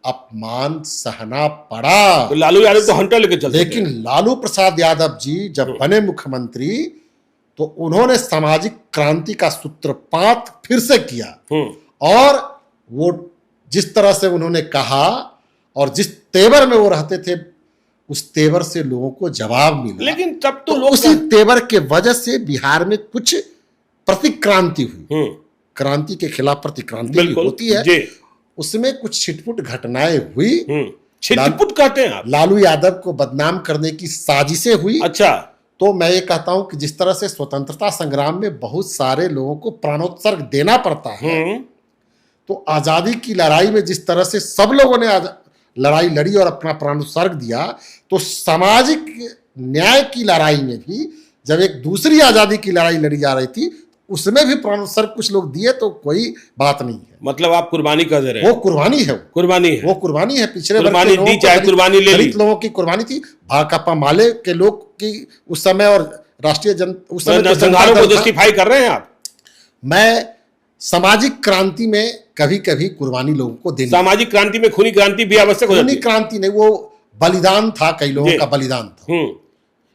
[SPEAKER 3] अपमान सहना पड़ा।
[SPEAKER 2] तो लालू यादव तो हंटर लेके चलते
[SPEAKER 3] लेकिन लालू प्रसाद यादव जी जब बने मुख्यमंत्री तो उन्होंने सामाजिक क्रांति का सूत्रपात फिर से किया, और वो जिस तरह से उन्होंने कहा और जिस तेवर में वो रहते थे, उस तेवर से लोगों को जवाब मिला।
[SPEAKER 2] लेकिन तब तो लोग
[SPEAKER 3] उसी तेवर के वजह से बिहार में कुछ प्रतिक्रांति हुई। क्रांति के खिलाफ प्रतिक्रांति होती है, उसमें कुछ छिटपुट घटनाएं हुई।
[SPEAKER 2] छिटपुट कहते हैं आप?
[SPEAKER 3] लालू यादव को बदनाम करने की साजिशें हुई।
[SPEAKER 2] अच्छा।
[SPEAKER 3] तो मैं ये कहता हूं कि जिस तरह से स्वतंत्रता संग्राम में बहुत सारे लोगों को प्राणोत्सर्ग देना पड़ता है, तो आजादी की लड़ाई में जिस तरह से सब लोगों ने लड़ाई लड़ी और अपना प्राणोत्सर्ग दिया, तो सामाजिक न्याय की लड़ाई में भी जब एक दूसरी आजादी की लड़ाई लड़ी जा रही थी, उसमें भी प्राणोत्सर्ग कुछ लोग दिए, तो कोई बात नहीं है।
[SPEAKER 2] मतलब आप कुर्बानी कर दे रहे हैं?
[SPEAKER 3] वो कुर्बानी है,
[SPEAKER 2] वो
[SPEAKER 3] कुर्बानी है। पिछड़े
[SPEAKER 2] कुर्बानी दी, चाहे कुर्बानी ले ली,
[SPEAKER 3] लोगों की कुर्बानी थी। भाकपा माले के लोग की उस समय, और राष्ट्रीय जनता उस समय
[SPEAKER 2] नरसंहारों को जस्टिफाई कर रहे हैं आप?
[SPEAKER 3] मैं सामाजिक क्रांति में कभी कभी कुर्बानी लोगों को देनी।
[SPEAKER 2] सामाजिक क्रांति में खूनी क्रांति भी आवश्यक हो जाती है।
[SPEAKER 3] खूनी क्रांति नहीं, वो बलिदान था, कई लोगों का बलिदान था।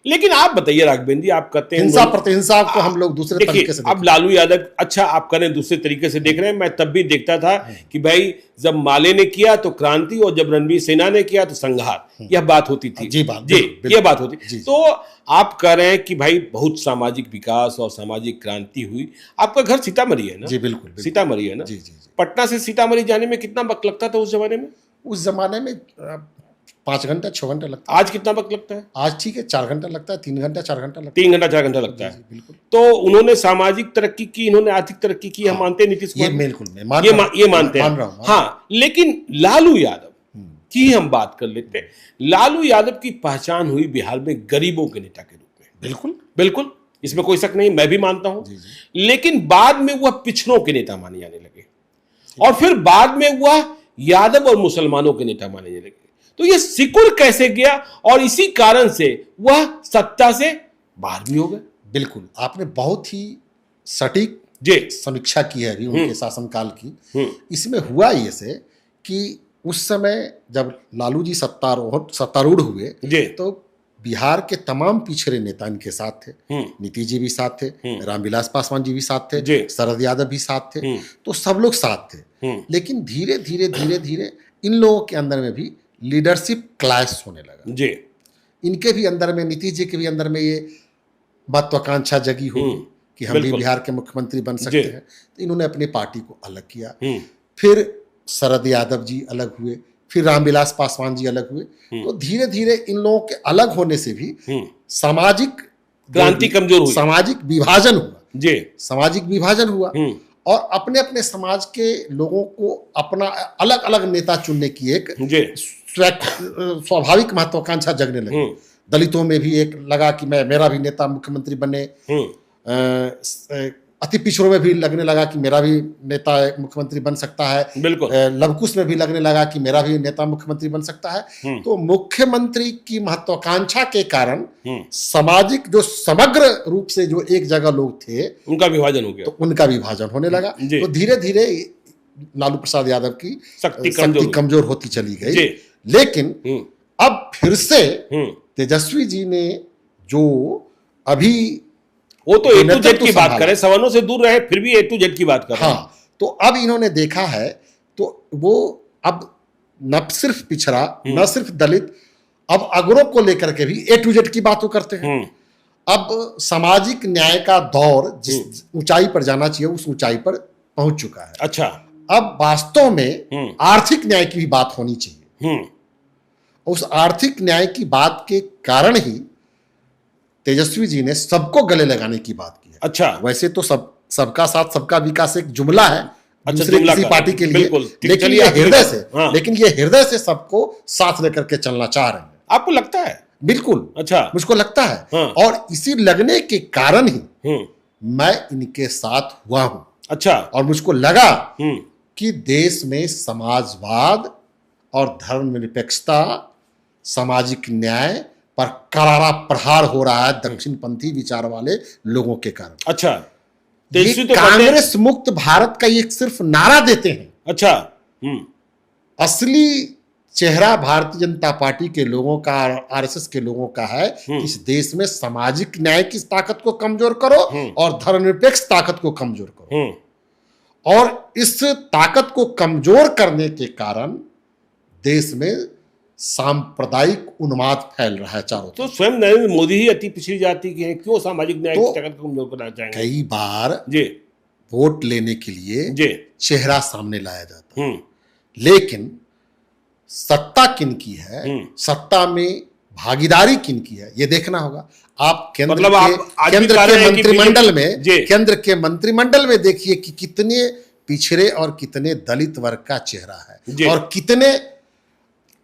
[SPEAKER 2] लेकिन आप बताइए राघवेंद्र जी, आप कहते हैं
[SPEAKER 3] हिंसा प्रतिहिंसा को हम लोग दूसरे तरीके से
[SPEAKER 2] अब लालू यादव, अच्छा आप करें दूसरे तरीके से देख रहे हैं। मैं तब भी देखता था कि भाई जब माले ने किया तो क्रांति, और जब रणवीर सेना ने किया तो संहार, यह बात होती थी।
[SPEAKER 3] जी
[SPEAKER 2] यह बात होती। तो आप कह रहे हैं कि भाई बहुत सामाजिक विकास और सामाजिक क्रांति हुई। आपका घर सीतामढ़ी है ना?
[SPEAKER 3] जी बिल्कुल,
[SPEAKER 2] सीतामढ़ी है ना? पटना से सीतामढ़ी जाने में कितना वक्त लगता था उस जमाने में?
[SPEAKER 3] उस जमाने में 5 घंटा 6 घंटा लगता
[SPEAKER 2] है। आज कितना वक्त लगता है?
[SPEAKER 3] आज ठीक है, 4 घंटा लगता है, 3 घंटा 4 घंटा लगता है।
[SPEAKER 2] 3 घंटा 4 घंटा लगता है।
[SPEAKER 3] बिल्कुल।
[SPEAKER 2] तो उन्होंने सामाजिक तरक्की की, इन्होंने आर्थिक तरक्की की, हम मानते हैं नीतीश कुमार?
[SPEAKER 3] ये बिल्कुल
[SPEAKER 2] ये मानते हैं। हाँ, लेकिन लालू यादव की हम बात कर लेते हैं। लालू यादव की पहचान हुई बिहार में गरीबों के नेता के रूप में।
[SPEAKER 3] बिल्कुल
[SPEAKER 2] बिल्कुल, इसमें कोई शक नहीं, मैं भी मानता हूं। लेकिन बाद में वह पिछड़ों के नेता माने जाने लगे, और फिर बाद में वह यादव और मुसलमानों के नेता माने जाने लगे। तो यह सिकुड़ कैसे गया, और इसी कारण से वह सत्ता से बाहर भी हो गए।
[SPEAKER 3] बिल्कुल, आपने बहुत ही सटीक समीक्षा की है अभी उनके शासनकाल की। इसमें हुआ ये से कि उस समय जब लालू जी सत्तारूढ़ हुए, तो बिहार के तमाम पिछड़े नेता इनके साथ थे। नीतीश जी भी साथ थे, रामविलास पासवान जी भी साथ थे, शरद यादव भी साथ थे, तो सब लोग साथ थे। लेकिन धीरे धीरे इन लोगों के अंदर में भी लीडरशिप क्लैश होने लगा। इनके भी अंदर में, नीतीश जी के भी अंदर में ये महत्वाकांक्षा जगी हो कि हम भी बिहार के मुख्यमंत्री बन सकते हैं। तो इन्होंने अपनी पार्टी को अलग किया। फिर शरद यादव जी अलग हुए, फिर रामविलास पासवान जी अलग हुए। तो धीरे धीरे इन लोगों के अलग होने से भी सामाजिक
[SPEAKER 2] क्रांति कमजोर हुई,
[SPEAKER 3] सामाजिक विभाजन हुआ, और अपने अपने समाज के लोगों को अपना अलग अलग नेता चुनने की एक स्वाभाविक महत्वाकांक्षा जगने लगी। दलितों में भी एक लगा कि मेरा भी नेता मुख्यमंत्री बने, अति पिछड़ों में भी लगने लगा कि मेरा भी नेता मुख्यमंत्री बन सकता है।
[SPEAKER 2] बिल्कुल।
[SPEAKER 3] लवकुश में भी लगने लगा कि मेरा भी नेता मुख्यमंत्री बन सकता है। तो मुख्यमंत्री की महत्वाकांक्षा के कारण सामाजिक जो समग्र रूप से जो एक जगह लोग थे,
[SPEAKER 2] उनका विभाजन हो गया।
[SPEAKER 3] तो उनका विभाजन होने लगा। तो धीरे धीरे लालू प्रसाद यादव की शक्ति कमजोर होती चली गई। लेकिन अब फिर से तेजस्वी जी ने जो अभी, वो तो A to Z की बात करें, सवर्णों से दूर रहे, फिर भी A to Z की बात कर रहे हैं। हाँ, तो अब इन्होंने देखा है, तो वो अब न सिर्फ पिछड़ा, न सिर्फ दलित, अब अगरों को लेकर के भी A to Z की बात करते हैं। अब सामाजिक न्याय का दौर जिस ऊंचाई पर जाना चाहिए, उस ऊंचाई पर पहुंच चुका है।
[SPEAKER 2] अच्छा,
[SPEAKER 3] अब वास्तव में आर्थिक न्याय की भी बात होनी चाहिए। उस आर्थिक न्याय की बात के कारण ही तेजस्वी जी ने सबको गले लगाने की बात की है।
[SPEAKER 2] अच्छा,
[SPEAKER 3] वैसे तो सबका साथ सबका विकास एक जुमला है दूसरे किसी पार्टी के लिए, लेकिन ये हृदय से सबको साथ लेकर के चलना चाह रहे हैं।
[SPEAKER 2] आपको लगता है?
[SPEAKER 3] बिल्कुल।
[SPEAKER 2] अच्छा,
[SPEAKER 3] मुझको लगता है। हाँ। और इसी लगने के कारण ही मैं इनके साथ हुआ हूं।
[SPEAKER 2] अच्छा,
[SPEAKER 3] और मुझको लगा कि देश में समाजवाद और धर्मनिरपेक्षता, सामाजिक न्याय पर करारा प्रहार हो रहा है दक्षिणपंथी विचार वाले लोगों के कारण।
[SPEAKER 2] अच्छा,
[SPEAKER 3] ये कांग्रेस मुक्त भारत का एक सिर्फ नारा देते हैं।
[SPEAKER 2] अच्छा,
[SPEAKER 3] असली चेहरा भारतीय जनता पार्टी के लोगों का, आरएसएस के लोगों का है कि इस देश में सामाजिक न्याय की ताकत को कमजोर करो और धर्मनिरपेक्ष ताकत को कमजोर करो। और इस ताकत को कमजोर करने के कारण देश में सांप्रदायिक उन्माद फैल रहा है चारों तरफ।
[SPEAKER 2] तो स्वयं नरेंद्र मोदी ही अति पिछड़ी जाति के हैं, क्यों सामाजिक न्याय की ताकत को कमजोर करना चाहेंगे?
[SPEAKER 3] कई बार
[SPEAKER 2] जी
[SPEAKER 3] वोट लेने के लिए
[SPEAKER 2] जी
[SPEAKER 3] चेहरा सामने लाया जाता है, लेकिन सत्ता किन की है, सत्ता में भागीदारी किन की है, ये देखना होगा। आप केंद्र के मंत्रिमंडल में देखिए कि कितने पिछड़े और कितने दलित वर्ग का चेहरा है और कितने,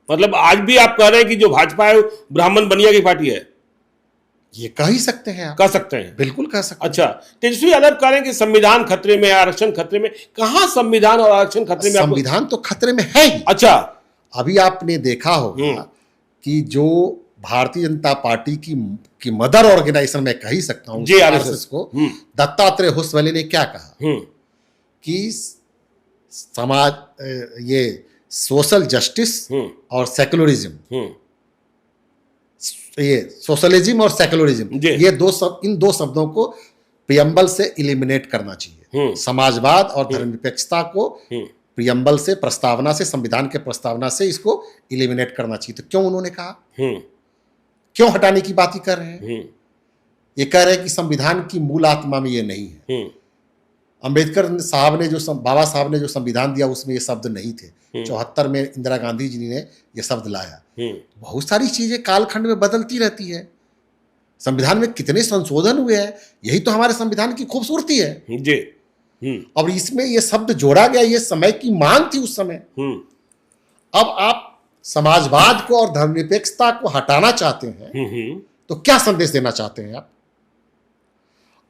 [SPEAKER 2] मतलब आज भी आप कह रहे हैं कि जो भाजपा है ब्राह्मण बनिया की पार्टी है,
[SPEAKER 3] ये कह ही सकते हैं आप।
[SPEAKER 2] कह सकते हैं,
[SPEAKER 3] बिल्कुल कह सकते हैं।
[SPEAKER 2] अच्छा, तेजस्वी यादव कह रहे हैं कि संविधान खतरे में, आरक्षण खतरे में। कहां संविधान और आरक्षण खतरे में?
[SPEAKER 3] संविधान तो खतरे में है ही।
[SPEAKER 2] अच्छा,
[SPEAKER 3] अभी आपने देखा होगा कि जो भारतीय जनता पार्टी की मदर ऑर्गेनाइजेशन में कह ही सकता हूं
[SPEAKER 2] जी,
[SPEAKER 3] आरएसएस को, दत्तात्रेय होसवले ने क्या कहा कि समाज, ये सोशल जस्टिस और सेकुलरिज्म, ये सोशलिज्म और सेकुलरिज्म, ये इन दो शब्दों को प्रियम्बल से इलिमिनेट करना चाहिए। समाजवाद और धर्मनिरपेक्षता को प्रियम्बल से, प्रस्तावना से, संविधान के प्रस्तावना से इसको इलिमिनेट करना चाहिए। तो क्यों उन्होंने कहा, क्यों हटाने की बात ही कर रहे हैं? ये कह रहे हैं कि संविधान की मूल आत्मा में ये नहीं है। अंबेडकर साहब ने बाबा साहब ने जो संविधान दिया उसमें ये शब्द नहीं थे। 74 में इंदिरा गांधी जी ने ये शब्द लाया। बहुत सारी चीजें कालखंड में बदलती रहती है। संविधान में कितने संशोधन हुए हैं, यही तो हमारे संविधान की खूबसूरती है
[SPEAKER 2] जी।
[SPEAKER 3] और इसमें ये शब्द जोड़ा गया, ये समय की मांग थी उस समय। अब आप समाजवाद को और धर्मनिरपेक्षता को हटाना चाहते हैं तो क्या संदेश देना चाहते हैं आप?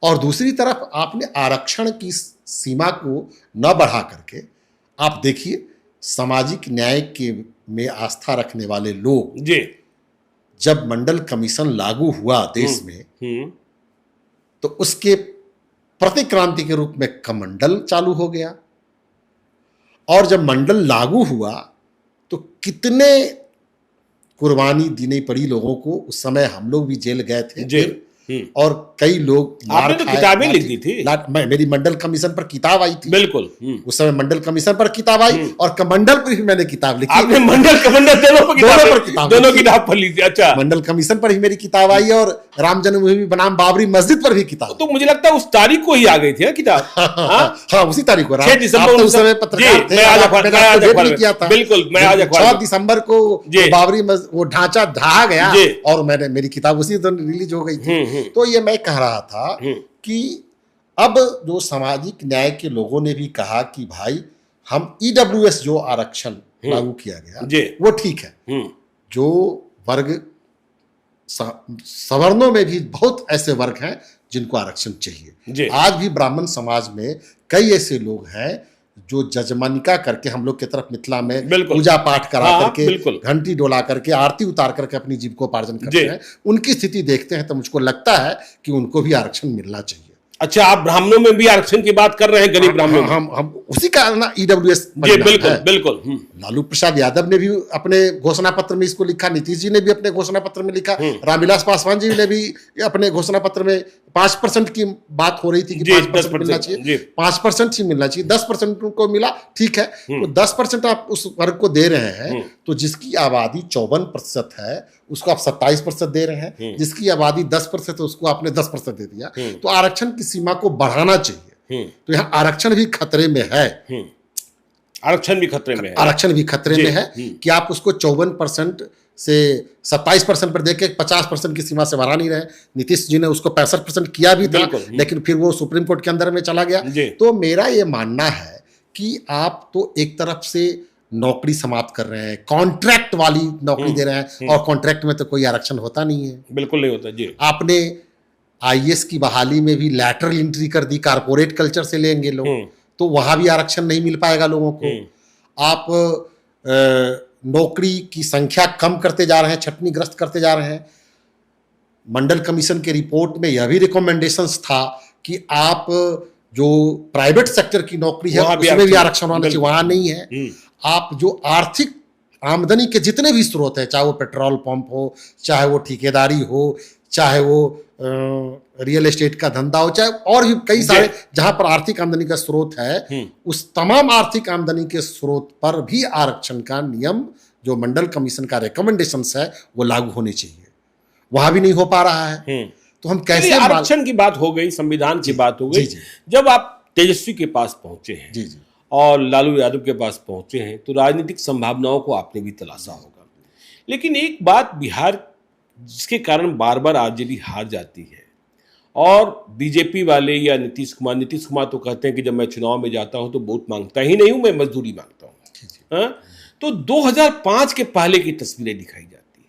[SPEAKER 3] और दूसरी तरफ आपने आरक्षण की सीमा को न बढ़ा करके, आप देखिए सामाजिक न्याय के में आस्था रखने वाले लोग
[SPEAKER 2] जी,
[SPEAKER 3] जब मंडल कमीशन लागू हुआ देश में तो उसके प्रतिक्रांति के रूप में कमंडल चालू हो गया। और जब मंडल लागू हुआ तो कितने कुर्बानी देनी पड़ी लोगों को। उस समय हम लोग भी जेल गए थे और कई लोग
[SPEAKER 2] आपने तो किताबें लिख दी थी।
[SPEAKER 3] मेरी मंडल कमीशन पर किताब आई थी।
[SPEAKER 2] बिल्कुल,
[SPEAKER 3] उस समय मंडल कमीशन पर किताब आई और कमंडल पर भी मैंने किताब लिखी।
[SPEAKER 2] आपने मंडल कमंडल दोनों किताब पढ़ ली थी? अच्छा,
[SPEAKER 3] मंडल कमीशन पर ही मेरी किताब आई और राम जन्मभूमि बनाम बाबरी मस्जिद पर भी किताब।
[SPEAKER 2] तो मुझे लगता है उस तारीख को ही आ गई थी किताब।
[SPEAKER 3] हाँ, उसी तारीख को।
[SPEAKER 2] 6 दिसंबर
[SPEAKER 3] उस समय पत्रकार थे,
[SPEAKER 2] किया था। बिल्कुल, मैं आज
[SPEAKER 3] 6 दिसंबर को बाबरी वो ढांचा ढहा गया और मेरी किताब उसी दिन रिलीज हो गई थी। तो ये मैं कह रहा था कि अब जो सामाजिक न्याय के लोगों ने भी कहा कि भाई हम ईडब्ल्यूएस जो आरक्षण लागू किया गया वो ठीक है। जो वर्ग, सवर्णों में भी बहुत ऐसे वर्ग हैं जिनको आरक्षण चाहिए। आज भी ब्राह्मण समाज में कई ऐसे लोग हैं जो जजमानिका करके, हम लोग की तरफ मिथिला में पूजा पाठ करा करके, घंटी डोला करके, आरती उतार करके अपनी जीविकोपार्जन करते हैं। उनकी स्थिति देखते हैं तो मुझको लगता है कि उनको भी आरक्षण मिलना चाहिए।
[SPEAKER 2] अच्छा, आप ब्राह्मणों में भी आरक्षण की बात कर रहे हैं? गरीब ब्राह्मणों में
[SPEAKER 3] हम उसी का ना ईडब्ल्यूएस।
[SPEAKER 2] बिल्कुल।
[SPEAKER 3] लालू प्रसाद यादव ने भी अपने घोषणा पत्र में इसको लिखा, नीतीश जी ने भी अपने घोषणा पत्र में लिखा, रामविलास पासवान जी ने भी अपने घोषणा पत्र में 5% की बात हो रही थी कि 5% मिलना चाहिए, 5% ही मिलना चाहिए। 10% को मिला, ठीक है। तो 10% आप उस वर्ग को दे रहे हैं तो जिसकी आबादी 54% है उसको आप 27% दे रहे हैं। जिसकी आबादी 10% है उसको आपने 10% दे दिया। तो आरक्षण की सीमा को बढ़ाना चाहिए। तो यहाँ आरक्षण भी खतरे में है।
[SPEAKER 2] आरक्षण भी खतरे में है।
[SPEAKER 3] आरक्षण भी खतरे में है कि आप उसको 54% से 27% पर देके 50% की सीमा से बढ़ा नहीं रहे। नीतीश जी ने उसको 65% किया भी था, लेकिन फिर वो सुप्रीम कोर्ट के अंदर में चला गया। तो मेरा ये मानना है कि आप तो एक तरफ से नौकरी समाप्त कर रहे हैं, कॉन्ट्रैक्ट वाली नौकरी दे रहे हैं और कॉन्ट्रैक्ट में तो कोई आरक्षण होता नहीं है।
[SPEAKER 2] बिल्कुल नहीं होता जी।
[SPEAKER 3] आपने आईएएस की बहाली में भी लैटरल एंट्री कर दी, कारपोरेट कल्चर से लेंगे लोग तो वहां भी आरक्षण नहीं मिल पाएगा लोगों को। आप नौकरी की संख्या कम करते जा रहे हैं, छटनीग्रस्त करते जा रहे हैं। मंडल कमीशन के रिपोर्ट में यह भी रिकमेंडेशंस था कि आप जो प्राइवेट सेक्टर की नौकरी है उसमें भी आरक्षण होना चाहिए, वहां नहीं है। आप जो आर्थिक आमदनी के जितने भी स्रोत है, चाहे वो पेट्रोल पंप हो, चाहे वो ठेकेदारी हो, चाहे वो रियल एस्टेट का धंधा हो, चाहे और भी कई सारे जहां पर आर्थिक आमदनी का स्रोत है, उस तमाम आर्थिक आमदनी के स्रोत पर भी आरक्षण का नियम जो मंडल कमीशन का रिकमेंडेशंस है वो लागू होने चाहिए। वहां भी नहीं हो पा रहा है। तो हम कैसे
[SPEAKER 2] आरक्षण की बात हो गई, संविधान की बात हो गई। जब आप तेजस्वी के पास पहुंचे हैं और लालू यादव के पास पहुंचे हैं तो राजनीतिक संभावनाओं को आपने भी तलाशा होगा। लेकिन एक बात बिहार जिसके कारण बार बार आरजेडी हार जाती है और बीजेपी वाले या नीतीश कुमार तो कहते हैं कि जब मैं चुनाव में जाता हूं तो वोट मांगता ही नहीं हूं, मैं मजदूरी मांगता हूं। तो 2005 के पहले की तस्वीरें दिखाई जाती है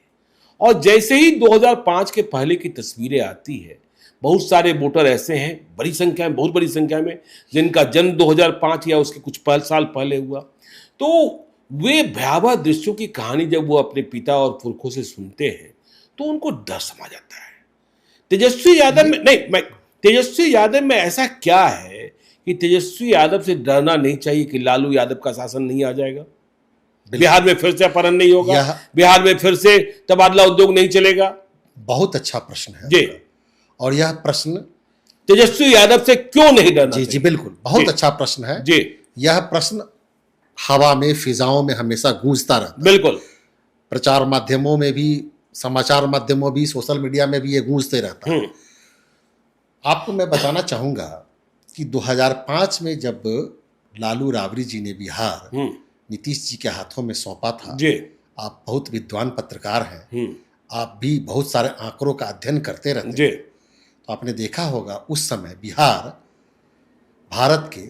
[SPEAKER 2] और जैसे ही 2005 के पहले की तस्वीरें आती है, बहुत सारे वोटर ऐसे हैं बड़ी संख्या में, बहुत बड़ी संख्या में, जिनका जन्म 2005 या उसके कुछ साल पहले हुआ। तो वे भयावह दृश्यों की कहानी जब वो अपने पिता और पुरखों से सुनते हैं तो उनको डर समा जाता है। तेजस्वी यादव में ऐसा क्या है कि तेजस्वी यादव से डरना नहीं चाहिए कि लालू यादव का शासन नहीं आ जाएगा, बिहार में फिर से अपहरण नहीं होगा, बिहार में फिर से तबादला उद्योग नहीं चलेगा?
[SPEAKER 3] बहुत अच्छा प्रश्न है
[SPEAKER 2] जी।
[SPEAKER 3] और यह प्रश्न
[SPEAKER 2] तेजस्वी यादव से क्यों नहीं डरना?
[SPEAKER 3] जी बिल्कुल, बहुत अच्छा प्रश्न है
[SPEAKER 2] जी।
[SPEAKER 3] यह प्रश्न हवा में, फिजाओं में हमेशा गूंजता रहता है।
[SPEAKER 2] बिल्कुल,
[SPEAKER 3] प्रचार माध्यमों में भी, समाचार माध्यमों भी, सोशल मीडिया में भी ये गूंजते रहता है। आपको मैं बताना चाहूंगा कि 2005 में जब लालू राबड़ी जी ने बिहार नीतीश जी के हाथों में सौंपा था, आप बहुत विद्वान पत्रकार हैं, आप भी बहुत सारे आंकड़ों का अध्ययन करते रहते हैं, तो आपने देखा होगा उस समय बिहार भारत के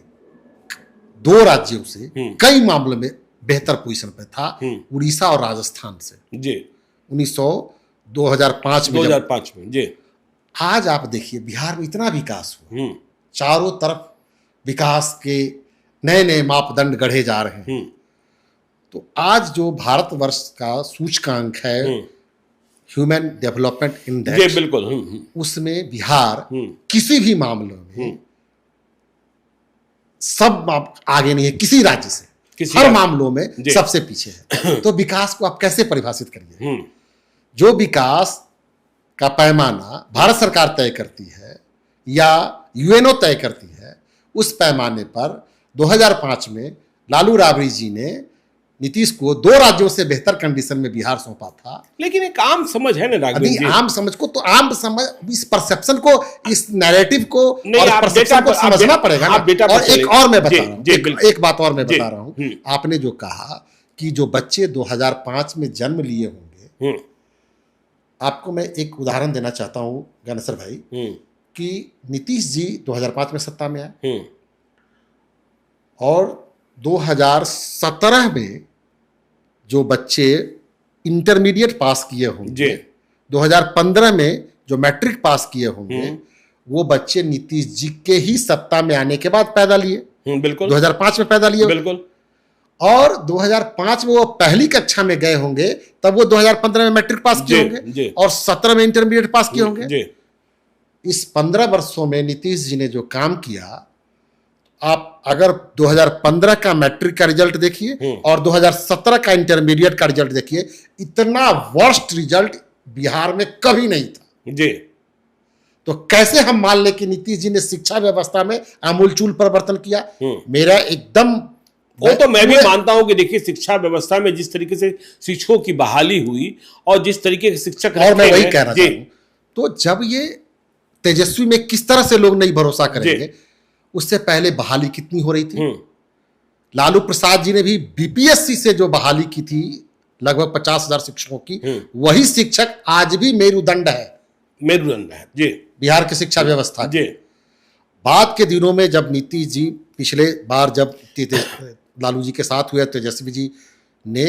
[SPEAKER 3] 2 राज्यों से कई मामलों में बेहतर पोजीशन पे था, उड़ीसा और राजस्थान से। 2005 में
[SPEAKER 2] जी।
[SPEAKER 3] आज आप देखिए बिहार में इतना विकास हुआ, चारों तरफ विकास के नए नए मापदंड गढ़े जा रहे हैं। तो आज जो भारतवर्ष का सूचकांक है, ह्यूमन डेवलपमेंट इंडेक्स,
[SPEAKER 2] बिल्कुल,
[SPEAKER 3] उसमें बिहार किसी भी मामले में सब आगे नहीं है, किसी राज्य से हर मामलों में सबसे पीछे है। तो विकास को आप कैसे परिभाषित करिए? जो विकास का पैमाना भारत सरकार तय करती है या यूएनओ तय करती है, उस पैमाने पर 2005 में लालू राबड़ी जी ने नीतीश को 2 राज्यों से बेहतर कंडीशन में बिहार सौंपा था।
[SPEAKER 2] लेकिन एक आम समझ है ना राघवेंद्र जी,
[SPEAKER 3] आम समझ को तो आम समझ, इस परसेप्शन को, इस नैरेटिव को और परसेप्शन को समझना पड़ेगा ना। और एक और मैं बता रहा हूँ, एक बात और मैं बता रहा हूँ। आपने जो कहा कि जो बच्चे 2005 में जन्म लिए होंगे, आपको मैं एक उदाहरण देना चाहता हूं ज्ञानेश्वर भाई, कि नीतीश जी 2005 में सत्ता में आए और 2017 में जो बच्चे इंटरमीडिएट पास किए होंगे, 2015 में जो मैट्रिक पास किए होंगे, वो बच्चे नीतीश जी के ही सत्ता में आने के बाद पैदा लिए।
[SPEAKER 2] बिल्कुल,
[SPEAKER 3] 2005 में पैदा लिए।
[SPEAKER 2] बिल्कुल।
[SPEAKER 3] और 2005 में वो पहली कक्षा में गए होंगे, तब वो 2015 में मैट्रिक पास किए होंगे और 17 में इंटरमीडिएट पास किए होंगे। इस 15 वर्षों में नीतीश जी ने जो काम किया, आप अगर 2015 का मैट्रिक का रिजल्ट देखिए और 2017 का इंटरमीडिएट का रिजल्ट देखिए, इतना वर्स्ट रिजल्ट बिहार में कभी नहीं था
[SPEAKER 2] जी।
[SPEAKER 3] तो कैसे हम मान ले कि नीतीश जी ने शिक्षा व्यवस्था में आमूलचूल परिवर्तन किया? मेरा एकदम,
[SPEAKER 2] वो तो मैं भी मानता हूं कि देखिए शिक्षा व्यवस्था में जिस तरीके से शिक्षकों की बहाली हुई और जिस तरीके के शिक्षक,
[SPEAKER 3] और मैं वही कह रहा था, तो जब ये तेजस्वी में किस तरह से लोग नहीं भरोसा करेंगे, उससे पहले बहाली कितनी हो रही थी। लालू प्रसाद जी ने भी बीपीएससी से जो बहाली की थी लगभग 50,000 शिक्षकों की, वही शिक्षक आज भी मेरुदंड है जी बिहार की शिक्षा व्यवस्था जी। बाद के दिनों में जब नीतीश जी पिछले बार जब लालू जी के साथ हुए, तेजस्वी जी ने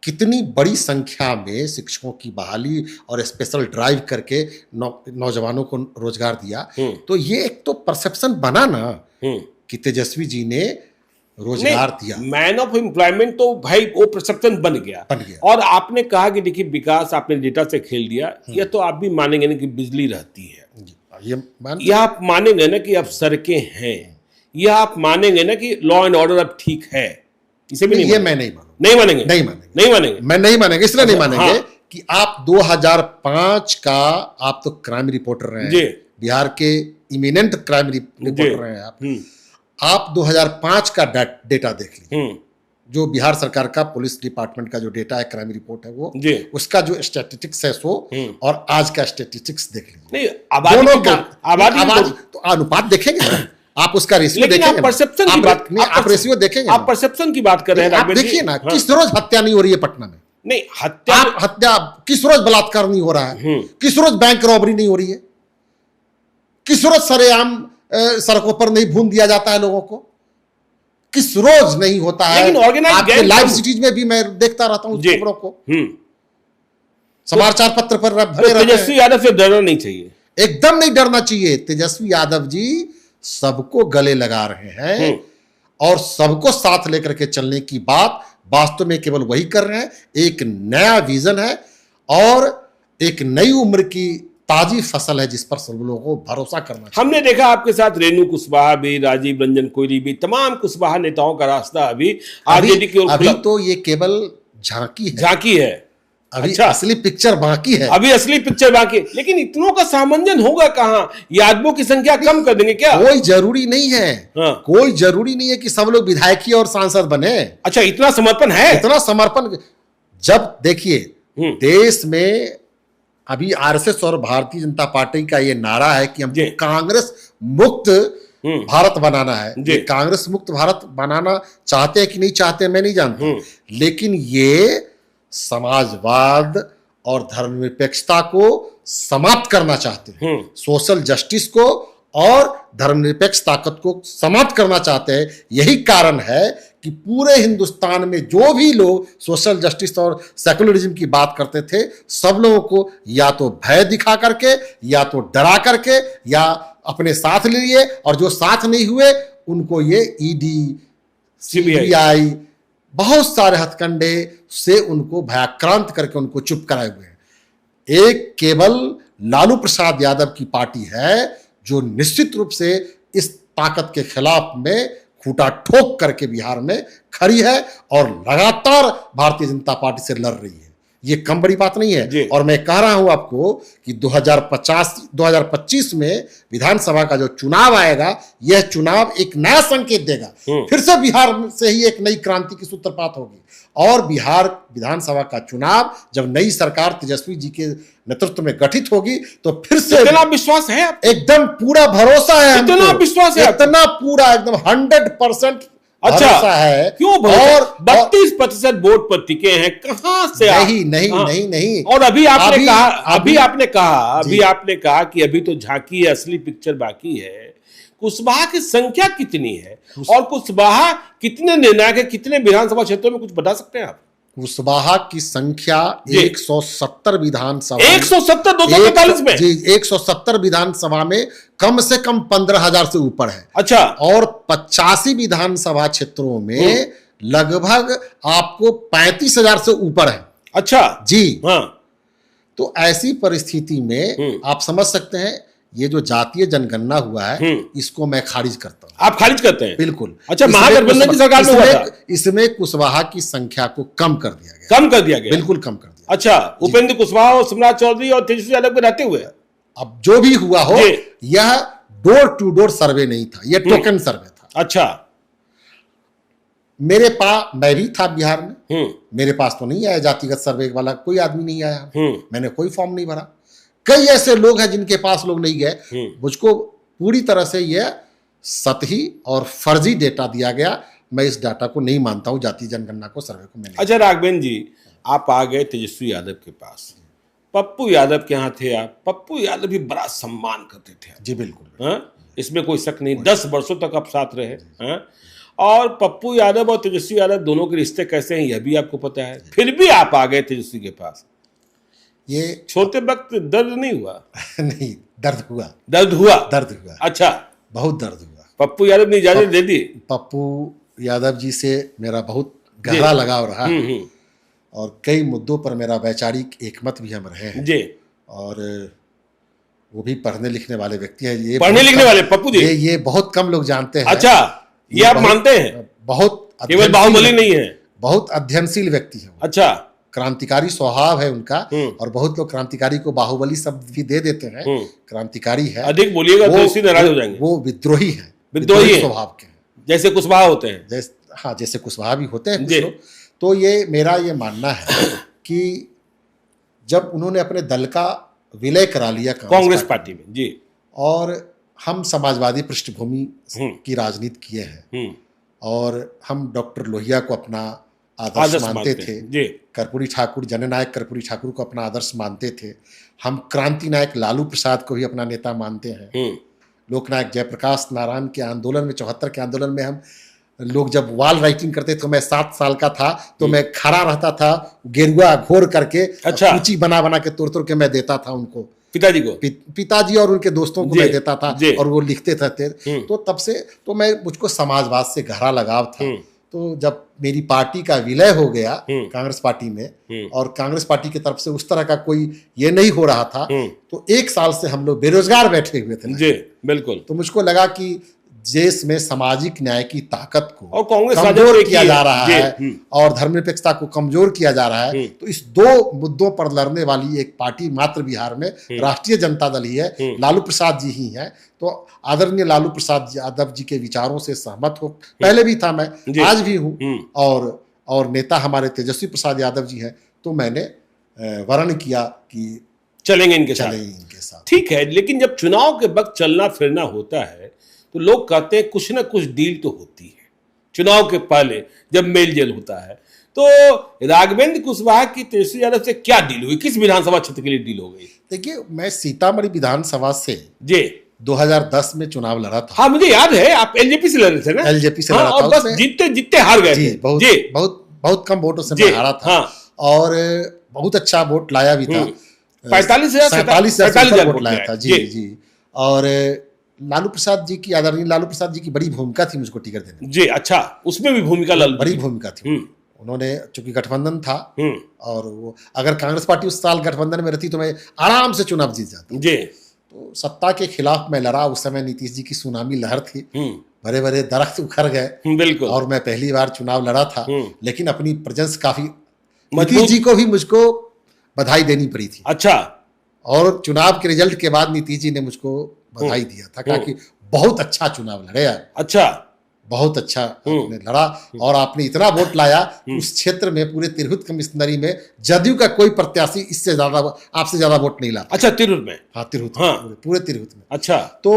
[SPEAKER 3] कितनी बड़ी संख्या में शिक्षकों की बहाली और स्पेशल ड्राइव करके नौजवानों को रोजगार दिया। तो ये एक तो परसेप्शन बना ना कि तेजस्वी जी ने रोजगार दिया।
[SPEAKER 2] मैन ऑफ एम्प्लॉयमेंट तो भाई वो परसेप्शन बन गया। और आपने कहा कि देखिए विकास आपने डेटा से खेल दिया, यह तो आप भी मानेंगे ना कि बिजली रहती है, यह आप मानेंगे ना कि अब सड़कें हैं, यह आप मानेंगे ना कि लॉ एंड ऑर्डर अब ठीक है, इसे भी नहीं,
[SPEAKER 3] ये मैं नहीं मानूंगा।
[SPEAKER 2] नहीं मानेंगे,
[SPEAKER 3] नहीं मानेंगे, मैं नहीं मानेंगे, इसलिए नहीं मानेंगे कि आप 2005 का आप तो क्राइम रिपोर्टर रहे हैं, बिहार के इमिनेंट क्राइम रिपोर्टर रहे हैं आप 2005 का डेटा देख लीजिए, जो बिहार सरकार का पुलिस डिपार्टमेंट का जो डेटा है, क्राइम रिपोर्ट है वो, उसका जो स्टैटिस्टिक्स है सो, और आज का स्टैटिस्टिक्स देख लीजिए। दोनों का आबादी तो अनुपात देखेंगे, आप उसका रेशियो देखेंगे,
[SPEAKER 2] परसेप्शन की बात,
[SPEAKER 3] आप रेशियो देखेंगे,
[SPEAKER 2] आप परसेप्शन की बात कर रहे हैं।
[SPEAKER 3] आप देखिए ना, किस रोज हत्या नहीं हो रही है पटना में,
[SPEAKER 2] नहीं हत्या,
[SPEAKER 3] किस रोज बलात्कार नहीं हो रहा है, किस रोज बैंक रॉबरी नहीं हो रही है, किस रोज सरेआम सड़कों पर नहीं भून दिया जाता है लोगों को, किस रोज नहीं होता है। आपके लाइव सिटीज में भी मैं देखता रहता हूं खबरों को, समाचार पत्र पर भरे रहते हैं।
[SPEAKER 2] तेजस्वी यादव से डरना नहीं चाहिए,
[SPEAKER 3] एकदम नहीं डरना चाहिए। तेजस्वी यादव जी सबको गले लगा रहे हैं और सबको साथ लेकर के चलने की बात वास्तव में केवल वही कर रहे हैं। एक नया विजन है और एक नई उम्र की ताजी फसल है जिस पर सब लोगों को भरोसा करना चाहिए।
[SPEAKER 2] हमने देखा आपके साथ रेणु कुशवाहा भी, राजीव रंजन कोहली भी, तमाम कुशवाहा नेताओं का रास्ता अभी आरजेडी की ओर
[SPEAKER 3] अभी तो ये केवल झांकी है, अभी
[SPEAKER 2] अच्छा,
[SPEAKER 3] असली पिक्चर बाकी है,
[SPEAKER 2] अभी असली पिक्चर बाकी है। लेकिन इतनों का सामंजन होगा कहां? यादवों की संख्या कम कर देंगे क्या?
[SPEAKER 3] कोई जरूरी नहीं है, कोई जरूरी नहीं है कि सब लोग विधायकी और सांसद बने।
[SPEAKER 2] अच्छा, इतना समर्पण है?
[SPEAKER 3] इतना समर्पण, जब देखिए देश में अभी आरएसएस और भारतीय जनता पार्टी का ये नारा है कि हमको कांग्रेस मुक्त भारत बनाना है। कांग्रेस मुक्त भारत बनाना चाहते हैं कि नहीं चाहते मैं नहीं जानता, लेकिन ये समाजवाद और धर्मनिरपेक्षता को समाप्त करना चाहते हैं, सोशल जस्टिस को और धर्मनिरपेक्ष ताकत को समाप्त करना चाहते हैं। यही कारण है कि पूरे हिंदुस्तान में जो भी लोग सोशल जस्टिस और सेकुलरिज्म की बात करते थे, सब लोगों को या तो भय दिखा करके, या तो डरा करके, या अपने साथ ले लिए, और जो साथ नहीं हुए उनको ये ईडी, सीबीआई, बहुत सारे हथकंडे से उनको भयाक्रांत करके उनको चुप कराए हुए हैं। एक केवल लालू प्रसाद यादव की पार्टी है जो निश्चित रूप से इस ताकत के खिलाफ में खूंटा ठोक करके बिहार में खड़ी है और लगातार भारतीय जनता पार्टी से लड़ रही है। ये कम बड़ी बात नहीं है। और मैं कह रहा हूं आपको कि 2025 में विधानसभा का जो चुनाव आएगा, यह चुनाव एक नया संकेत देगा। फिर से बिहार से ही एक नई क्रांति की सूत्रपात होगी और बिहार विधानसभा का चुनाव जब नई सरकार तेजस्वी जी के नेतृत्व में गठित होगी तो फिर से
[SPEAKER 2] इतना विश्वास है,
[SPEAKER 3] एकदम पूरा भरोसा है,
[SPEAKER 2] इतना विश्वास है,
[SPEAKER 3] इतना पूरा एकदम 100%
[SPEAKER 2] अच्छा
[SPEAKER 3] है।
[SPEAKER 2] क्यों? और 32% वोट पर टिके हैं, कहां से?
[SPEAKER 3] नहीं।
[SPEAKER 2] और अभी आपने कहा कि अभी तो झांकी है, असली पिक्चर बाकी है। कुशवाहा की संख्या कितनी है और कुशवाहा कितने निर्णायक है, कितने विधानसभा क्षेत्रों में, कुछ बता सकते हैं आप?
[SPEAKER 3] कुशवाहा की संख्या 170 विधानसभा,
[SPEAKER 2] 170 243 में
[SPEAKER 3] जी 170 विधानसभा में कम से कम 15,000 से ऊपर है।
[SPEAKER 2] अच्छा,
[SPEAKER 3] और 85 विधानसभा क्षेत्रों में लगभग आपको 35,000 से ऊपर है।
[SPEAKER 2] अच्छा
[SPEAKER 3] जी
[SPEAKER 2] हाँ।
[SPEAKER 3] तो ऐसी परिस्थिति में आप समझ सकते हैं ये जो जातीय जनगणना हुआ है इसको मैं खारिज करता हूं।
[SPEAKER 2] आप खारिज करते हैं?
[SPEAKER 3] बिल्कुल।
[SPEAKER 2] अच्छा, महागठबंधन की सरकार में हुआ था।
[SPEAKER 3] इसमें कुशवाहा की संख्या को कम कर दिया गया।
[SPEAKER 2] कम कर दिया गया?
[SPEAKER 3] बिल्कुल कम कर दिया।
[SPEAKER 2] अच्छा, उपेंद्र कुशवाहा और सम्राट चौधरी और तेजस्वी यादव के रहते हुए?
[SPEAKER 3] अब जो भी हुआ हो, यह डोर टू डोर सर्वे नहीं था, यह टोकन सर्वे था।
[SPEAKER 2] अच्छा,
[SPEAKER 3] मेरे पास, मैं भी था बिहार में, मेरे पास तो नहीं आया जातिगत सर्वे वाला, कोई आदमी नहीं आया, मैंने कोई फॉर्म नहीं भरा। कई ऐसे लोग हैं जिनके पास लोग नहीं गए। मुझको पूरी तरह से यह सतही और फर्जी डेटा दिया गया। मैं इस डाटा को नहीं मानता हूं, जातीय जनगणना को, सर्वे को मैंने।
[SPEAKER 2] अच्छा राघवेंद्र जी, आप आ गए तेजस्वी यादव के पास, पप्पू यादव के यहाँ थे आप। पप्पू यादव भी बड़ा सम्मान करते थे।
[SPEAKER 3] जी बिल्कुल,
[SPEAKER 2] इसमें कोई शक नहीं। 10 वर्षों तक आप साथ रहे। और पप्पू यादव और तेजस्वी यादव दोनों के रिश्ते कैसे हैं यह भी आपको पता है। फिर भी आप आ गए तेजस्वी के पास। ये छोटे वक्त दर्द नहीं हुआ?
[SPEAKER 3] नहीं, दर्द हुआ।
[SPEAKER 2] दर्द हुआ?
[SPEAKER 3] दर्द हुआ।
[SPEAKER 2] अच्छा,
[SPEAKER 3] बहुत दर्द हुआ।
[SPEAKER 2] पप्पू यादव ने इजाजत दे दी?
[SPEAKER 3] पप्पू यादव जी से मेरा बहुत गहरा लगाव रहा है और कई मुद्दों पर मेरा वैचारिक एकमत भी हम रहे हैं
[SPEAKER 2] जी।
[SPEAKER 3] और वो भी पढ़ने लिखने वाले व्यक्ति हैं। ये
[SPEAKER 2] पढ़ने लिखने वाले पप्पू जी,
[SPEAKER 3] ये बहुत कम लोग जानते हैं।
[SPEAKER 2] अच्छा, ये आप मानते हैं?
[SPEAKER 3] बहुत
[SPEAKER 2] केवल बाहुबली नहीं है,
[SPEAKER 3] बहुत अध्ययनशील व्यक्ति है।
[SPEAKER 2] अच्छा,
[SPEAKER 3] क्रांतिकारी स्वभाव है उनका और बहुत लोग क्रांतिकारी को बाहुबली शब्द भी दे देते हैं। क्रांतिकारी है,
[SPEAKER 2] अधिक बोलिएगा तो इससे नाराज हो जाएंगे।
[SPEAKER 3] वो विद्रोही है,
[SPEAKER 2] विद्रोही
[SPEAKER 3] स्वभाव के हैं,
[SPEAKER 2] जैसे कुशवाहा होते हैं।
[SPEAKER 3] हाँ, जैसे कुशवाहा भी होते हैं कुछ लोग। तो ये मेरा ये मानना है कि जब उन्होंने अपने दल का विलय करा लिया
[SPEAKER 2] कांग्रेस पार्टी में जी, और
[SPEAKER 3] हम समाजवादी पृष्ठभूमि की राजनीति किए हैं और हम डॉक्टर लोहिया को अपना आदर्श मानते थे, कर्पूरी ठाकुर, जननायक कर्पूरी ठाकुर को अपना आदर्श मानते थे, हम क्रांति नायक लालू प्रसाद को भी अपना नेता मानते हैं, लोकनायक जयप्रकाश नारायण के आंदोलन में 74 के आंदोलन में हम लोग जब वॉल राइटिंग करते तो मैं 7 साल का था तो मैं खड़ा रहता था गेरुआ घोर करके,
[SPEAKER 2] अच्छा,
[SPEAKER 3] सूची बना बना के तोड़ के मैं देता था उनको,
[SPEAKER 2] पिताजी को,
[SPEAKER 3] पिताजी और उनके दोस्तों को मैं देता था और वो लिखते थे। तो तब से तो मुझको समाजवाद से गहरा लगाव था। तो जब मेरी पार्टी का विलय हो गया कांग्रेस पार्टी में और कांग्रेस पार्टी की तरफ से उस तरह का कोई ये नहीं हो रहा था, तो 1 साल से हम लोग बेरोजगार बैठे हुए थे
[SPEAKER 2] जी, बिल्कुल।
[SPEAKER 3] तो मुझको लगा कि देश में सामाजिक न्याय की ताकत को
[SPEAKER 2] और कांग्रेस
[SPEAKER 3] कमजोर किया जा रहा है और धर्मनिरपेक्षता को कमजोर किया जा रहा है, तो इस 2 मुद्दों पर लड़ने वाली एक पार्टी मात्र बिहार में राष्ट्रीय जनता दल ही है, लालू प्रसाद जी ही हैं। तो आदरणीय लालू प्रसाद यादव जी के विचारों से सहमत हो, पहले भी था मैं, आज भी हूँ, और नेता हमारे तेजस्वी प्रसाद यादव जी हैं, तो मैंने वर्ण किया कि
[SPEAKER 2] चलेंगे इनके साथ। ठीक है, लेकिन जब चुनाव के वक्त चलना फिरना होता है तो लोग कहते हैं कुछ ना कुछ डील तो होती है चुनाव के पहले जब मेल जेल होता है। तो राघवेंद्र कुशवाहा की तेजस्वी यादव से क्या डील हुई, किस विधानसभा क्षेत्र के लिए डील हो गई?
[SPEAKER 3] देखिए, मैं सीतामढ़ी विधानसभा से
[SPEAKER 2] जी
[SPEAKER 3] 2010 में चुनाव लड़ा था।
[SPEAKER 2] हाँ, मुझे याद है, आप एलजेपी से लड़े थे ना?
[SPEAKER 3] एलजेपी से लड़ा था
[SPEAKER 2] और बस जीतते हार गए थे।
[SPEAKER 3] बहुत कम वोटों से मैं हारा था और बहुत अच्छा वोट लाया भी था,
[SPEAKER 2] 45,000
[SPEAKER 3] वोट लाया था। जी। और लालू प्रसाद जी की, आदरणीय लालू प्रसाद जी की बड़ी भूमिका थी मुझको टिकट देने
[SPEAKER 2] जी। अच्छा, उसमें भी भूमिका
[SPEAKER 3] बड़ी भूमिका थी। उन्होंने, चूंकि गठबंधन था और वो अगर कांग्रेस पार्टी उस साल गठबंधन में रहती तो मैं आराम से चुनाव जीत जाता
[SPEAKER 2] जी।
[SPEAKER 3] तो सत्ता के खिलाफ मैं लड़ा। उस समय नीतीश जी की सुनामी लहर थी, बड़े बड़े दरख्त उखड़ गए,
[SPEAKER 2] बिल्कुल,
[SPEAKER 3] और मैं पहली बार चुनाव लड़ा था, लेकिन अपनी प्रेजेंस काफी, नीतीश जी को भी मुझको बधाई देनी पड़ी थी।
[SPEAKER 2] अच्छा, और
[SPEAKER 3] चुनाव के रिजल्ट के बाद नीतीश जी ने मुझको बधाई दिया था, कहा कि बहुत अच्छा चुनाव लड़े आप।
[SPEAKER 2] अच्छा,
[SPEAKER 3] बहुत अच्छा आपने लड़ा और आपने इतना वोट लाया उस क्षेत्र में, पूरे तिरहुत कमिश्नरी में जदयू का कोई प्रत्याशी इससे ज्यादा, आपसे ज्यादा वोट नहीं लाता।
[SPEAKER 2] अच्छा, तिरहुत में?
[SPEAKER 3] हाँ, तिरहुत, पूरे तिरहुत में।
[SPEAKER 2] अच्छा,
[SPEAKER 3] तो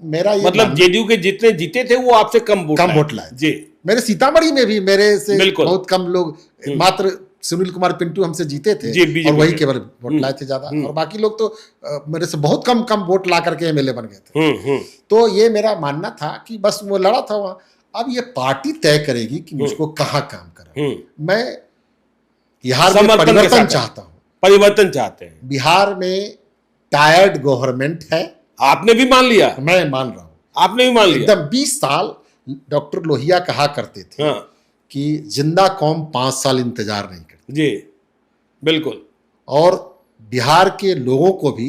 [SPEAKER 3] मेरा ये
[SPEAKER 2] मतलब जेडीयू के जितने जीते थे वो आपसे कम वोट लाए जी।
[SPEAKER 3] मेरे सीतामढ़ी में भी मेरे से बहुत कम लोग, मात्र सुनील कुमार पिंटू हमसे जीते थे और वही केवल वोट लाए थे ज्यादा, और बाकी लोग तो मेरे से बहुत कम वोट ला करके एमएलए बन गए थे। तो ये मेरा मानना था कि बस वो लड़ा था वहां, अब ये पार्टी तय करेगी कि मुझको कहाँ काम करना। मैं बिहार में परिवर्तन चाहता हूँ।
[SPEAKER 2] परिवर्तन चाहते हैं? बिहार
[SPEAKER 3] में टायर्ड गवर्नमेंट है।
[SPEAKER 2] आपने भी मान लिया?
[SPEAKER 3] मैं मान रहा हूँ।
[SPEAKER 2] आपने भी मान लिया?
[SPEAKER 3] एकदम। 20 साल डॉक्टर लोहिया कहा करते थे कि जिंदा कौम 5 साल इंतजार नहीं करती।
[SPEAKER 2] जी, बिल्कुल।
[SPEAKER 3] और बिहार के लोगों को भी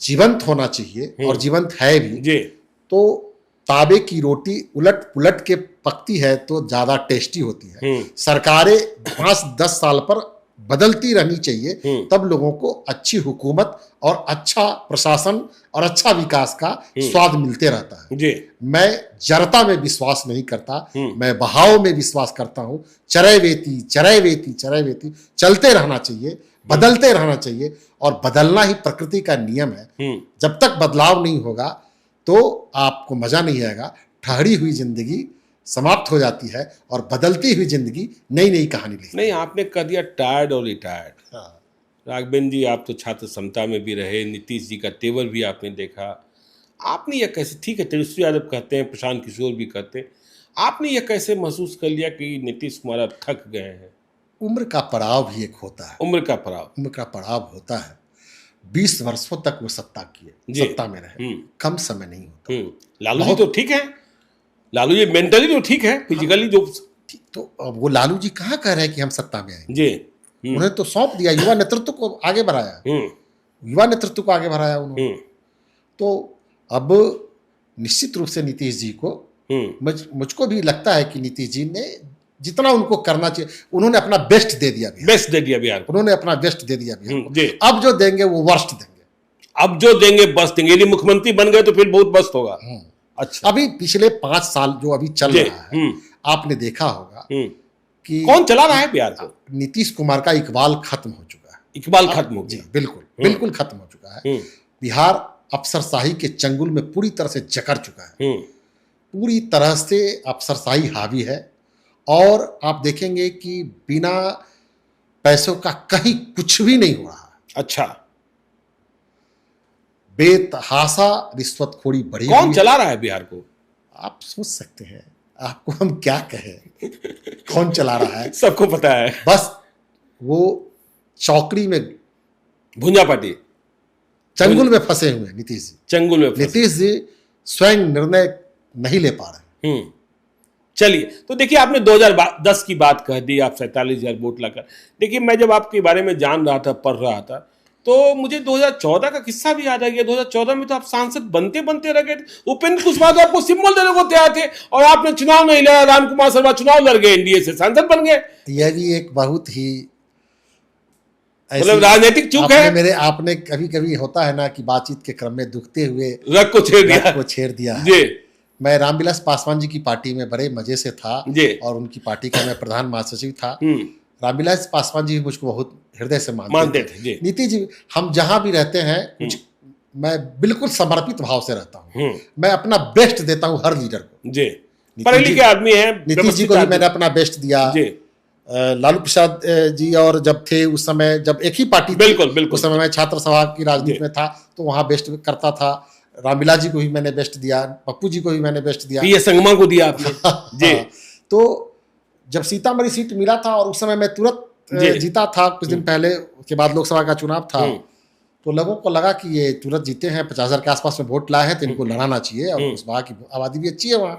[SPEAKER 3] जीवंत होना चाहिए और जीवंत है भी
[SPEAKER 2] जी।
[SPEAKER 3] तो ताबे की रोटी उलट पुलट के पकती है तो ज्यादा टेस्टी होती है। सरकारें 5-10 साल पर बदलती रहनी चाहिए, तब लोगों को अच्छी हुकूमत और अच्छा प्रशासन और अच्छा विकास का स्वाद मिलते रहता है जी। मैं जड़ता में विश्वास नहीं करता, मैं बहाव में विश्वास करता हूँ। चरैवेती चरैवेती चरैवेती चलते रहना चाहिए, बदलते रहना चाहिए, और बदलना ही प्रकृति का नियम है। जब तक बदलाव नहीं होगा तो आपको मजा नहीं आएगा। ठहरी हुई जिंदगी समाप्त हो जाती है और बदलती हुई जिंदगी नई नई कहानी लिखती है।
[SPEAKER 2] नहीं, आपने कह दिया टायर्ड और रिटायर्ड। राघवेंद्र जी, आप तो छात्र समता में भी रहे, नीतीश जी का तेवर भी आपने देखा। आपने यह कैसे, ठीक है तेजस्वी यादव कहते हैं, प्रशांत किशोर भी कहते हैं, आपने यह कैसे महसूस कर लिया कि नीतीश कुमार अब थक गए हैं?
[SPEAKER 3] उम्र का पड़ाव भी एक होता है।
[SPEAKER 2] उम्र का
[SPEAKER 3] पड़ाव होता है। 20 वर्षों तक वो सत्ता में रहे, कम समय नहीं होता।
[SPEAKER 2] लालू जी तो ठीक है, लालू जी मेंटली तो ठीक है, फिजिकली जो
[SPEAKER 3] तो अब वो लालू जी कहाँ कह रहे हैं कि हम सत्ता में आएंगे
[SPEAKER 2] जी।
[SPEAKER 3] उन्होंने तो सौंप दिया, युवा नेतृत्व को आगे बढ़ाया, युवा नेतृत्व को आगे बढ़ाया उन्होंने। तो अब निश्चित रूप से नीतीश जी को मुझको भी लगता है कि नीतीश जी ने जितना उनको करना चाहिए उन्होंने अपना बेस्ट दे दिया,
[SPEAKER 2] बेस्ट दे दिया बिहार को,
[SPEAKER 3] उन्होंने अपना बेस्ट दे दिया बिहार को। अब जो देंगे वो वर्स्ट देंगे,
[SPEAKER 2] अब जो देंगे बस देंगे। यदि मुख्यमंत्री बन गए तो फिर बहुत बस्त होगा।
[SPEAKER 3] अच्छा, अभी पिछले 5 साल जो अभी चल रहा है आपने देखा होगा कि
[SPEAKER 2] कौन चला रहा है बिहार को?
[SPEAKER 3] नीतीश कुमार का इकबाल खत्म हो चुका है।
[SPEAKER 2] इकबाल खत्म हो गया,
[SPEAKER 3] बिल्कुल बिल्कुल खत्म हो चुका है। बिहार अफसरशाही के चंगुल में पूरी तरह से जकड़ चुका है, पूरी तरह से अफसरशाही हावी है। और आप देखेंगे कि बिना पैसों का कहीं कुछ भी नहीं हो रहा है।
[SPEAKER 2] अच्छा,
[SPEAKER 3] बेतहाशा रिश्वतखोरी बढ़ी।
[SPEAKER 2] कौन चला रहा है बिहार को?
[SPEAKER 3] आप सोच सकते हैं, आपको हम क्या कहें कौन चला रहा है?
[SPEAKER 2] सबको पता है,
[SPEAKER 3] बस वो चौकड़ी में
[SPEAKER 2] भुंजा पाटी
[SPEAKER 3] चंगुल में फंसे हुए हैं नीतीश जी।
[SPEAKER 2] चंगुल में
[SPEAKER 3] नीतीश जी स्वयं निर्णय नहीं ले पा रहे।
[SPEAKER 2] चलिए, तो देखिए आपने 2010 की बात कह दी, आप 47,000 वोट लाकर। देखिए मैं जब आपके बारे में जान रहा था, पढ़ रहा था, तो मुझे 2014 का किस्सा भी याद आ गया। 2014 में तो आप सांसद बनते बनते रह गए। उपेंद्र कुशवाहा तो आपको सिंबल देने को तैयार थे और आपने चुनाव नहीं लड़ा, रामकुमार शर्मा चुनाव लड़ गए, एनडीए से सांसद बन गए।
[SPEAKER 3] यह भी एक बहुत ही
[SPEAKER 2] मतलब राजनीतिक चूक है।
[SPEAKER 3] आपने कभी कभी होता है ना कि बातचीत के क्रम में दुखते हुए
[SPEAKER 2] रग को छेड़ दिया
[SPEAKER 3] जी। मैं रामविलास पासवान जी की पार्टी में बड़े मजे से था और उनकी पार्टी का मैं प्रधान महासचिव था। रामविलास पासवान जी मुझको बहुत हृदय से मानते थे। नीतीश जी, हम जहां भी रहते हैं कुछ मैं बिल्कुल समर्पित भाव से रहता हूं, मैं अपना बेस्ट देता हूं हर लीडर को जी।
[SPEAKER 2] पढ़े लिखे आदमी है।
[SPEAKER 3] नीतीश जी को भी मैंने अपना बेस्ट दिया जी। लालू प्रसाद जी और जब थे उस समय, जब एक ही पार्टी
[SPEAKER 2] बिल्कुल
[SPEAKER 3] उस समय मैं छात्र सभा की राजनीति में था तो वहां बेस्ट करता था। रामविलास जी को भी मैंने बेस्ट दिया, पप्पू जी को भी मैंने बेस्ट दिया,
[SPEAKER 2] ये संगमा को दिया आपने जी।
[SPEAKER 3] तो जब सीतामढ़ी सीट मिला था और उस समय मैं तुरंत जीता था, कुछ दिन पहले के बाद लोकसभा का चुनाव था, तो लोगों को लगा कि ये तुरंत जीते हैं, 50,000 के आसपास में वोट लाए हैं तो इनको लड़ाना चाहिए और उस वहाँ की आबादी भी अच्छी है वहाँ।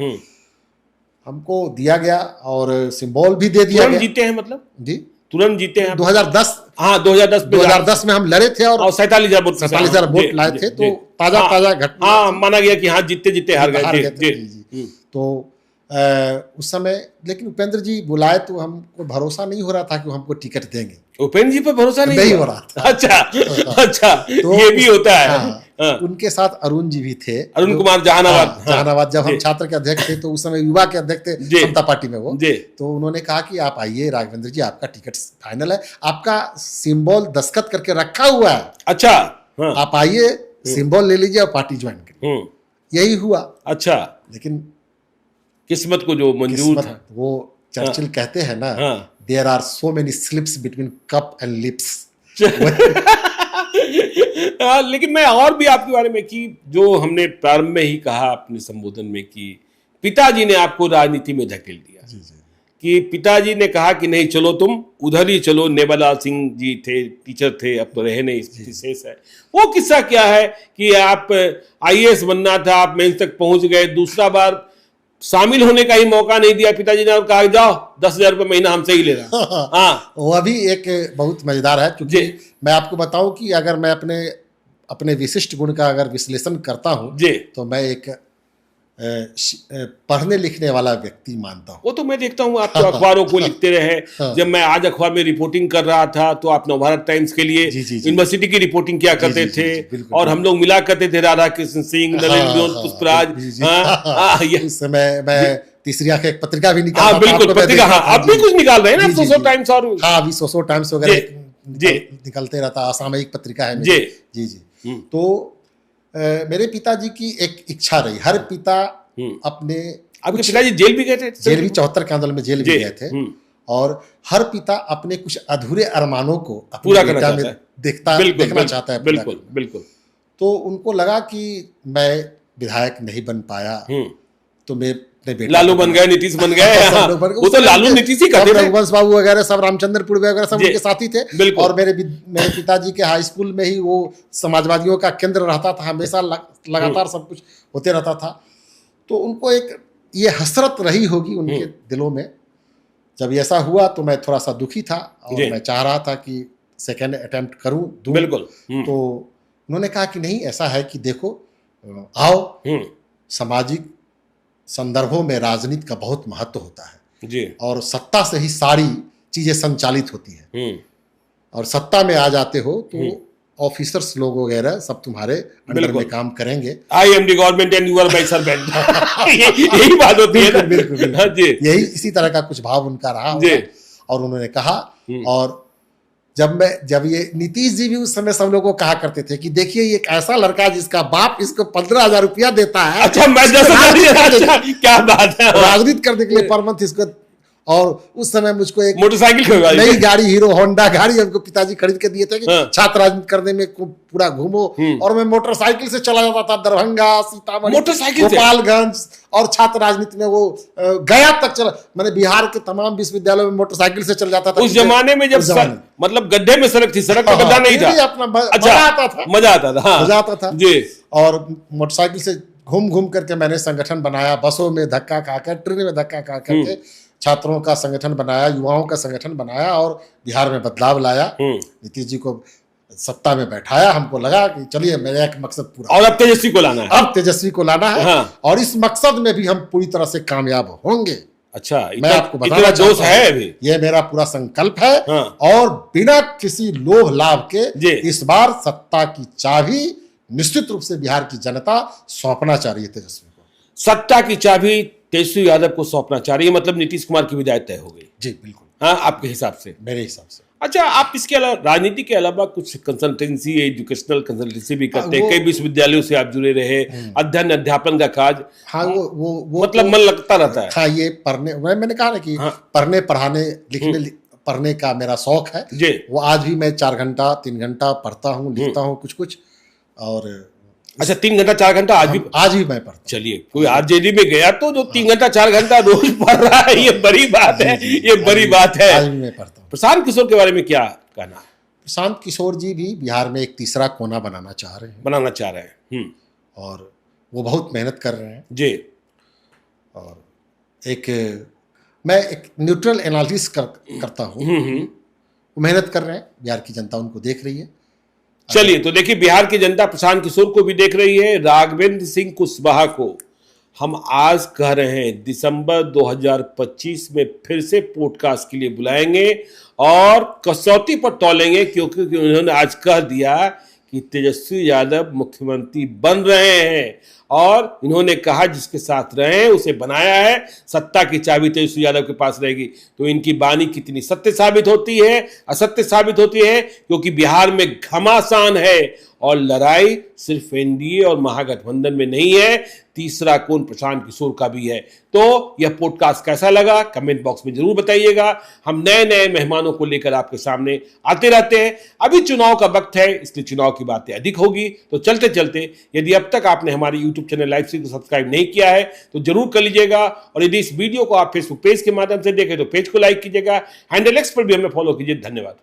[SPEAKER 3] हमको दिया गया और सिंबल भी दे दिया गया।
[SPEAKER 2] जीते हैं मतलब
[SPEAKER 3] जी,
[SPEAKER 2] तुरंत जीते हैं
[SPEAKER 3] 2010।
[SPEAKER 2] हाँ 2010
[SPEAKER 3] में हम लड़े थे और
[SPEAKER 2] 47,000
[SPEAKER 3] वोट लाए थे। तो ताजा घटना
[SPEAKER 2] माना गया कि हाँ जीते हार गए।
[SPEAKER 3] तो उस समय लेकिन उपेंद्र जी बुलाए तो हमको भरोसा नहीं हो रहा था कि वो हमको टिकट देंगे।
[SPEAKER 2] उपेंद्र जी पर भरोसा नहीं
[SPEAKER 3] हो रहा था।
[SPEAKER 2] अच्छा तो ये भी होता है।
[SPEAKER 3] उनके साथ अरुण जी भी थे,
[SPEAKER 2] अरुण कुमार जहानाबाद।
[SPEAKER 3] जब हम छात्र के अध्यक्ष थे तो उस समय युवा के अध्यक्ष थे समता पार्टी में वो। तो उन्होंने कहा कि आप आइए राघवेंद्र जी, आपका टिकट फाइनल है, आपका सिंबल दस्तखत करके रखा हुआ है।
[SPEAKER 2] अच्छा,
[SPEAKER 3] आप आइए, सिंबल ले लीजिए और पार्टी ज्वाइन करिए। यही हुआ।
[SPEAKER 2] अच्छा,
[SPEAKER 3] लेकिन
[SPEAKER 2] किस्मत को जो मंजूर था,
[SPEAKER 3] वो चर्चिल कहते हैं ना, there are so many slips between cup and lips.
[SPEAKER 2] लेकिन मैं और भी आपके बारे में कि जो हमने प्रारंभ में ही कहा अपने संबोधन में कि पिताजी ने आपको राजनीति में धकेल दिया जी। कि पिताजी ने कहा कि नहीं चलो तुम उधर ही चलो। नेबालाल सिंह जी थे, टीचर थे, अब तो रहे नहीं, शेष है। वो किस्सा क्या है कि आप आईएएस बनना था, आप मेंस तक पहुंच गए, दूसरा बार शामिल होने का ही मौका नहीं दिया पिताजी ने और कहा जाओ 10,000 रुपये महीना हमसे ही ले रहा। हाँ,
[SPEAKER 3] वो अभी एक बहुत मजेदार है, क्योंकि मैं आपको बताऊं कि अगर मैं अपने विशिष्ट गुण का अगर विश्लेषण करता हूं तो मैं एक पढ़ने लिखने वाला व्यक्ति मानता हूं।
[SPEAKER 2] वो तो मैं देखता हूं, आप तो अखबारों को लिखते रहे। जब मैं आज अखबार में रिपोर्टिंग कर रहा था तो आप नवभारत टाइम्स के लिए यूनिवर्सिटी की रिपोर्टिंग किया करते थे और हम लोग मिला करते थे, राधा कृष्ण सिंह, नलिन विनोद पुष्पराज।
[SPEAKER 3] उस समय मैं तीसरी आंख एक पत्रिका भी निकाल,
[SPEAKER 2] बिल्कुल पत्रिका, अब भी कुछ निकाल रहे हैं ना, सोशो टाइम्स और
[SPEAKER 3] अभी सोशो टाइम्स वगैरह निकलते रहता, असामयिक पत्रिका है जी जी जी। तो मेरे पिताजी की एक इच्छा रही, हर पिता अपने,
[SPEAKER 2] आपके पिताजी जेल भी गए थे?
[SPEAKER 3] जेल भी 74 के आंदोलन में जेल भी गए थे और हर पिता अपने कुछ अधूरे अरमानों को
[SPEAKER 2] पूरा करना चाहता है,
[SPEAKER 3] देखना चाहता है।
[SPEAKER 2] बिल्कुल बिल्कुल।
[SPEAKER 3] तो उनको लगा कि मैं विधायक नहीं बन पाया तो मैं
[SPEAKER 2] लालू बन गए, नीतीश बन गए। वो तो लालू नीतीश ही करते थे,
[SPEAKER 3] रघुवंश बाबू वगैरह सब, रामचंद्रपुर वगैरह सब उनके साथी थे। और मेरे पिताजी के हाई स्कूल में ही वो समाजवादियों का केंद्र रहता था, हमेशा लगातार सब कुछ होते रहता था। तो उनको एक ये हसरत रही होगी उनके दिलों में। जब ऐसा हुआ तो मैं थोड़ा सा दुखी था और मैं चाह रहा था कि सेकेंड अटेम्प्ट करूं, दूं।
[SPEAKER 2] बिल्कुल।
[SPEAKER 3] तो उन्होंने कहा कि नहीं, ऐसा है कि देखो, आओ, सामाजिक संदर्भों में राजनीति का बहुत महत्व होता है
[SPEAKER 2] जी,
[SPEAKER 3] और सत्ता से ही सारी चीजें संचालित होती है, और सत्ता में आ जाते हो तो ऑफिसर्स लोग वगैरह सब तुम्हारे अंडर में काम करेंगे।
[SPEAKER 2] I am the government and you are my servant. यही बात होती है ना।
[SPEAKER 3] बिल्कुल।
[SPEAKER 2] हाँ जी,
[SPEAKER 3] यही इसी तरह का कुछ भाव उनका रहा होगा। और उन्होंने कहा, और जब ये नीतीश जी भी उस समय सब लोगों को कहा करते थे कि देखिए ये एक ऐसा लड़का जिसका बाप इसको 15,000 रुपया देता है।
[SPEAKER 2] अच्छा, मैं 10,000, क्या बात है।
[SPEAKER 3] राजनीति करने के लिए पर मंथ इसको, और उस समय मुझको एक
[SPEAKER 2] मोटरसाइकिल
[SPEAKER 3] नई गाड़ी, हीरो होंडा गाड़ी हमको पिताजी खरीद के दिए थे कि छात्र राजनीति करने में पूरा घूमो। और मैं मोटरसाइकिल से चला जाता था दरभंगा, सीतामढ़ी, गोपालगंज, और छात्र राजनीति में वो गया तक चला। मैंने बिहार के तमाम विश्वविद्यालयों में मोटरसाइकिल से चल जाता था।
[SPEAKER 2] उस जमाने में जब मतलब गड्ढे में सड़क थी, सड़क का गड्ढा नहीं था,
[SPEAKER 3] अपना मजा आता था
[SPEAKER 2] जी।
[SPEAKER 3] और मोटरसाइकिल से घूम घूम करके मैंने संगठन बनाया, बसों में धक्का खाकर, ट्रेन में धक्का खा करके छात्रों का संगठन बनाया, युवाओं का संगठन बनाया और बिहार में बदलाव लाया। नीतीश जी को सत्ता में बैठाया। हमको लगा कि चलिए मेरा एक मकसद पूरा,
[SPEAKER 2] और अब तेजस्वी को लाना है।
[SPEAKER 3] अब तेजस्वी को लाना है। हाँ। और इस मकसद में भी हम पूरी तरह से कामयाब होंगे।
[SPEAKER 2] अच्छा,
[SPEAKER 3] मैं आपको बताना चाहता हूं, अभी ये मेरा पूरा संकल्प है। हाँ। और बिना किसी लोभ लाभ के इस बार सत्ता की चाबी निश्चित रूप से बिहार की जनता सौंपना चाह रही है तेजस्वी को।
[SPEAKER 2] सत्ता की चाबी तेजस्वी यादव को सौंपना चाह रही है, मतलब नीतीश कुमार की विदाई तय हो गई।
[SPEAKER 3] जी बिल्कुल।
[SPEAKER 2] हाँ, आपके हिसाब से?
[SPEAKER 3] मेरे हिसाब से।
[SPEAKER 2] अच्छा, आप इसके अलावा, राजनीति के अलावा कुछ कंसल्टेंसी, एजुकेशनल कंसल्टेंसी भी करते हैं? कई विश्वविद्यालयों से आप जुड़े रहे, अध्ययन अध्यापन का काज।
[SPEAKER 3] हाँ, वो
[SPEAKER 2] मतलब मन लगता रहता है।
[SPEAKER 3] हाँ, ये पढ़ने, मैंने कहा ना कि पढ़ने पढ़ाने लिखने पढ़ने का मेरा शौक है जी। वो आज भी मैं 4 घंटा 3 घंटा पढ़ता हूँ, लिखता हूँ कुछ। और
[SPEAKER 2] अच्छा, 3 घंटा 4 घंटा आज
[SPEAKER 3] भी मैं पढ़ता।
[SPEAKER 2] चलिए, कोई आरजेडी में गया तो जो 3 घंटा 4 घंटा रोज पढ़ रहा है, ये बड़ी बात है। ये बड़ी बात है।
[SPEAKER 3] आज भी मैं पढ़ता हूँ।
[SPEAKER 2] प्रशांत किशोर के बारे में क्या कहना है?
[SPEAKER 3] प्रशांत किशोर जी भी बिहार में एक तीसरा कोना बनाना चाह रहे हैं। और वो बहुत मेहनत कर रहे हैं
[SPEAKER 2] जी।
[SPEAKER 3] और मैं एक न्यूट्रल एनालिसिस करता हूँ। वो मेहनत कर रहे हैं, बिहार की जनता उनको देख रही है।
[SPEAKER 2] चलिए, तो देखिए, बिहार की जनता प्रशांत किशोर को भी देख रही है। राघवेंद्र सिंह कुशवाहा को हम आज कह रहे हैं दिसंबर 2025 में फिर से पॉडकास्ट के लिए बुलाएंगे और कसौटी पर तौलेंगे, क्योंकि उन्होंने आज कह दिया कि तेजस्वी यादव मुख्यमंत्री बन रहे हैं। और इन्होंने कहा जिसके साथ रहे उसे बनाया है, सत्ता की चाबी तेजस्वी यादव के पास रहेगी। तो इनकी बानी कितनी सत्य साबित होती है, असत्य साबित होती है, क्योंकि बिहार में घमासान है और लड़ाई सिर्फ एनडीए और महागठबंधन में नहीं है, तीसरा कोण प्रशांत किशोर का भी है। तो यह पॉडकास्ट कैसा लगा कमेंट बॉक्स में जरूर बताइएगा। हम नए नए मेहमानों को लेकर आपके सामने आते रहते हैं। अभी चुनाव का वक्त है, इसलिए चुनाव की बातें अधिक होगी। तो चलते चलते, यदि अब तक आपने हमारे यूट्यूब चैनल लाइव स्ट्रीम को सब्सक्राइब नहीं किया है तो जरूर कर लीजिएगा। और यदि इस वीडियो को आप फेसबुक पेज के माध्यम से देखें तो पेज को लाइक कीजिएगा। हैंडल एक्स पर भी हमें फॉलो कीजिए। धन्यवाद।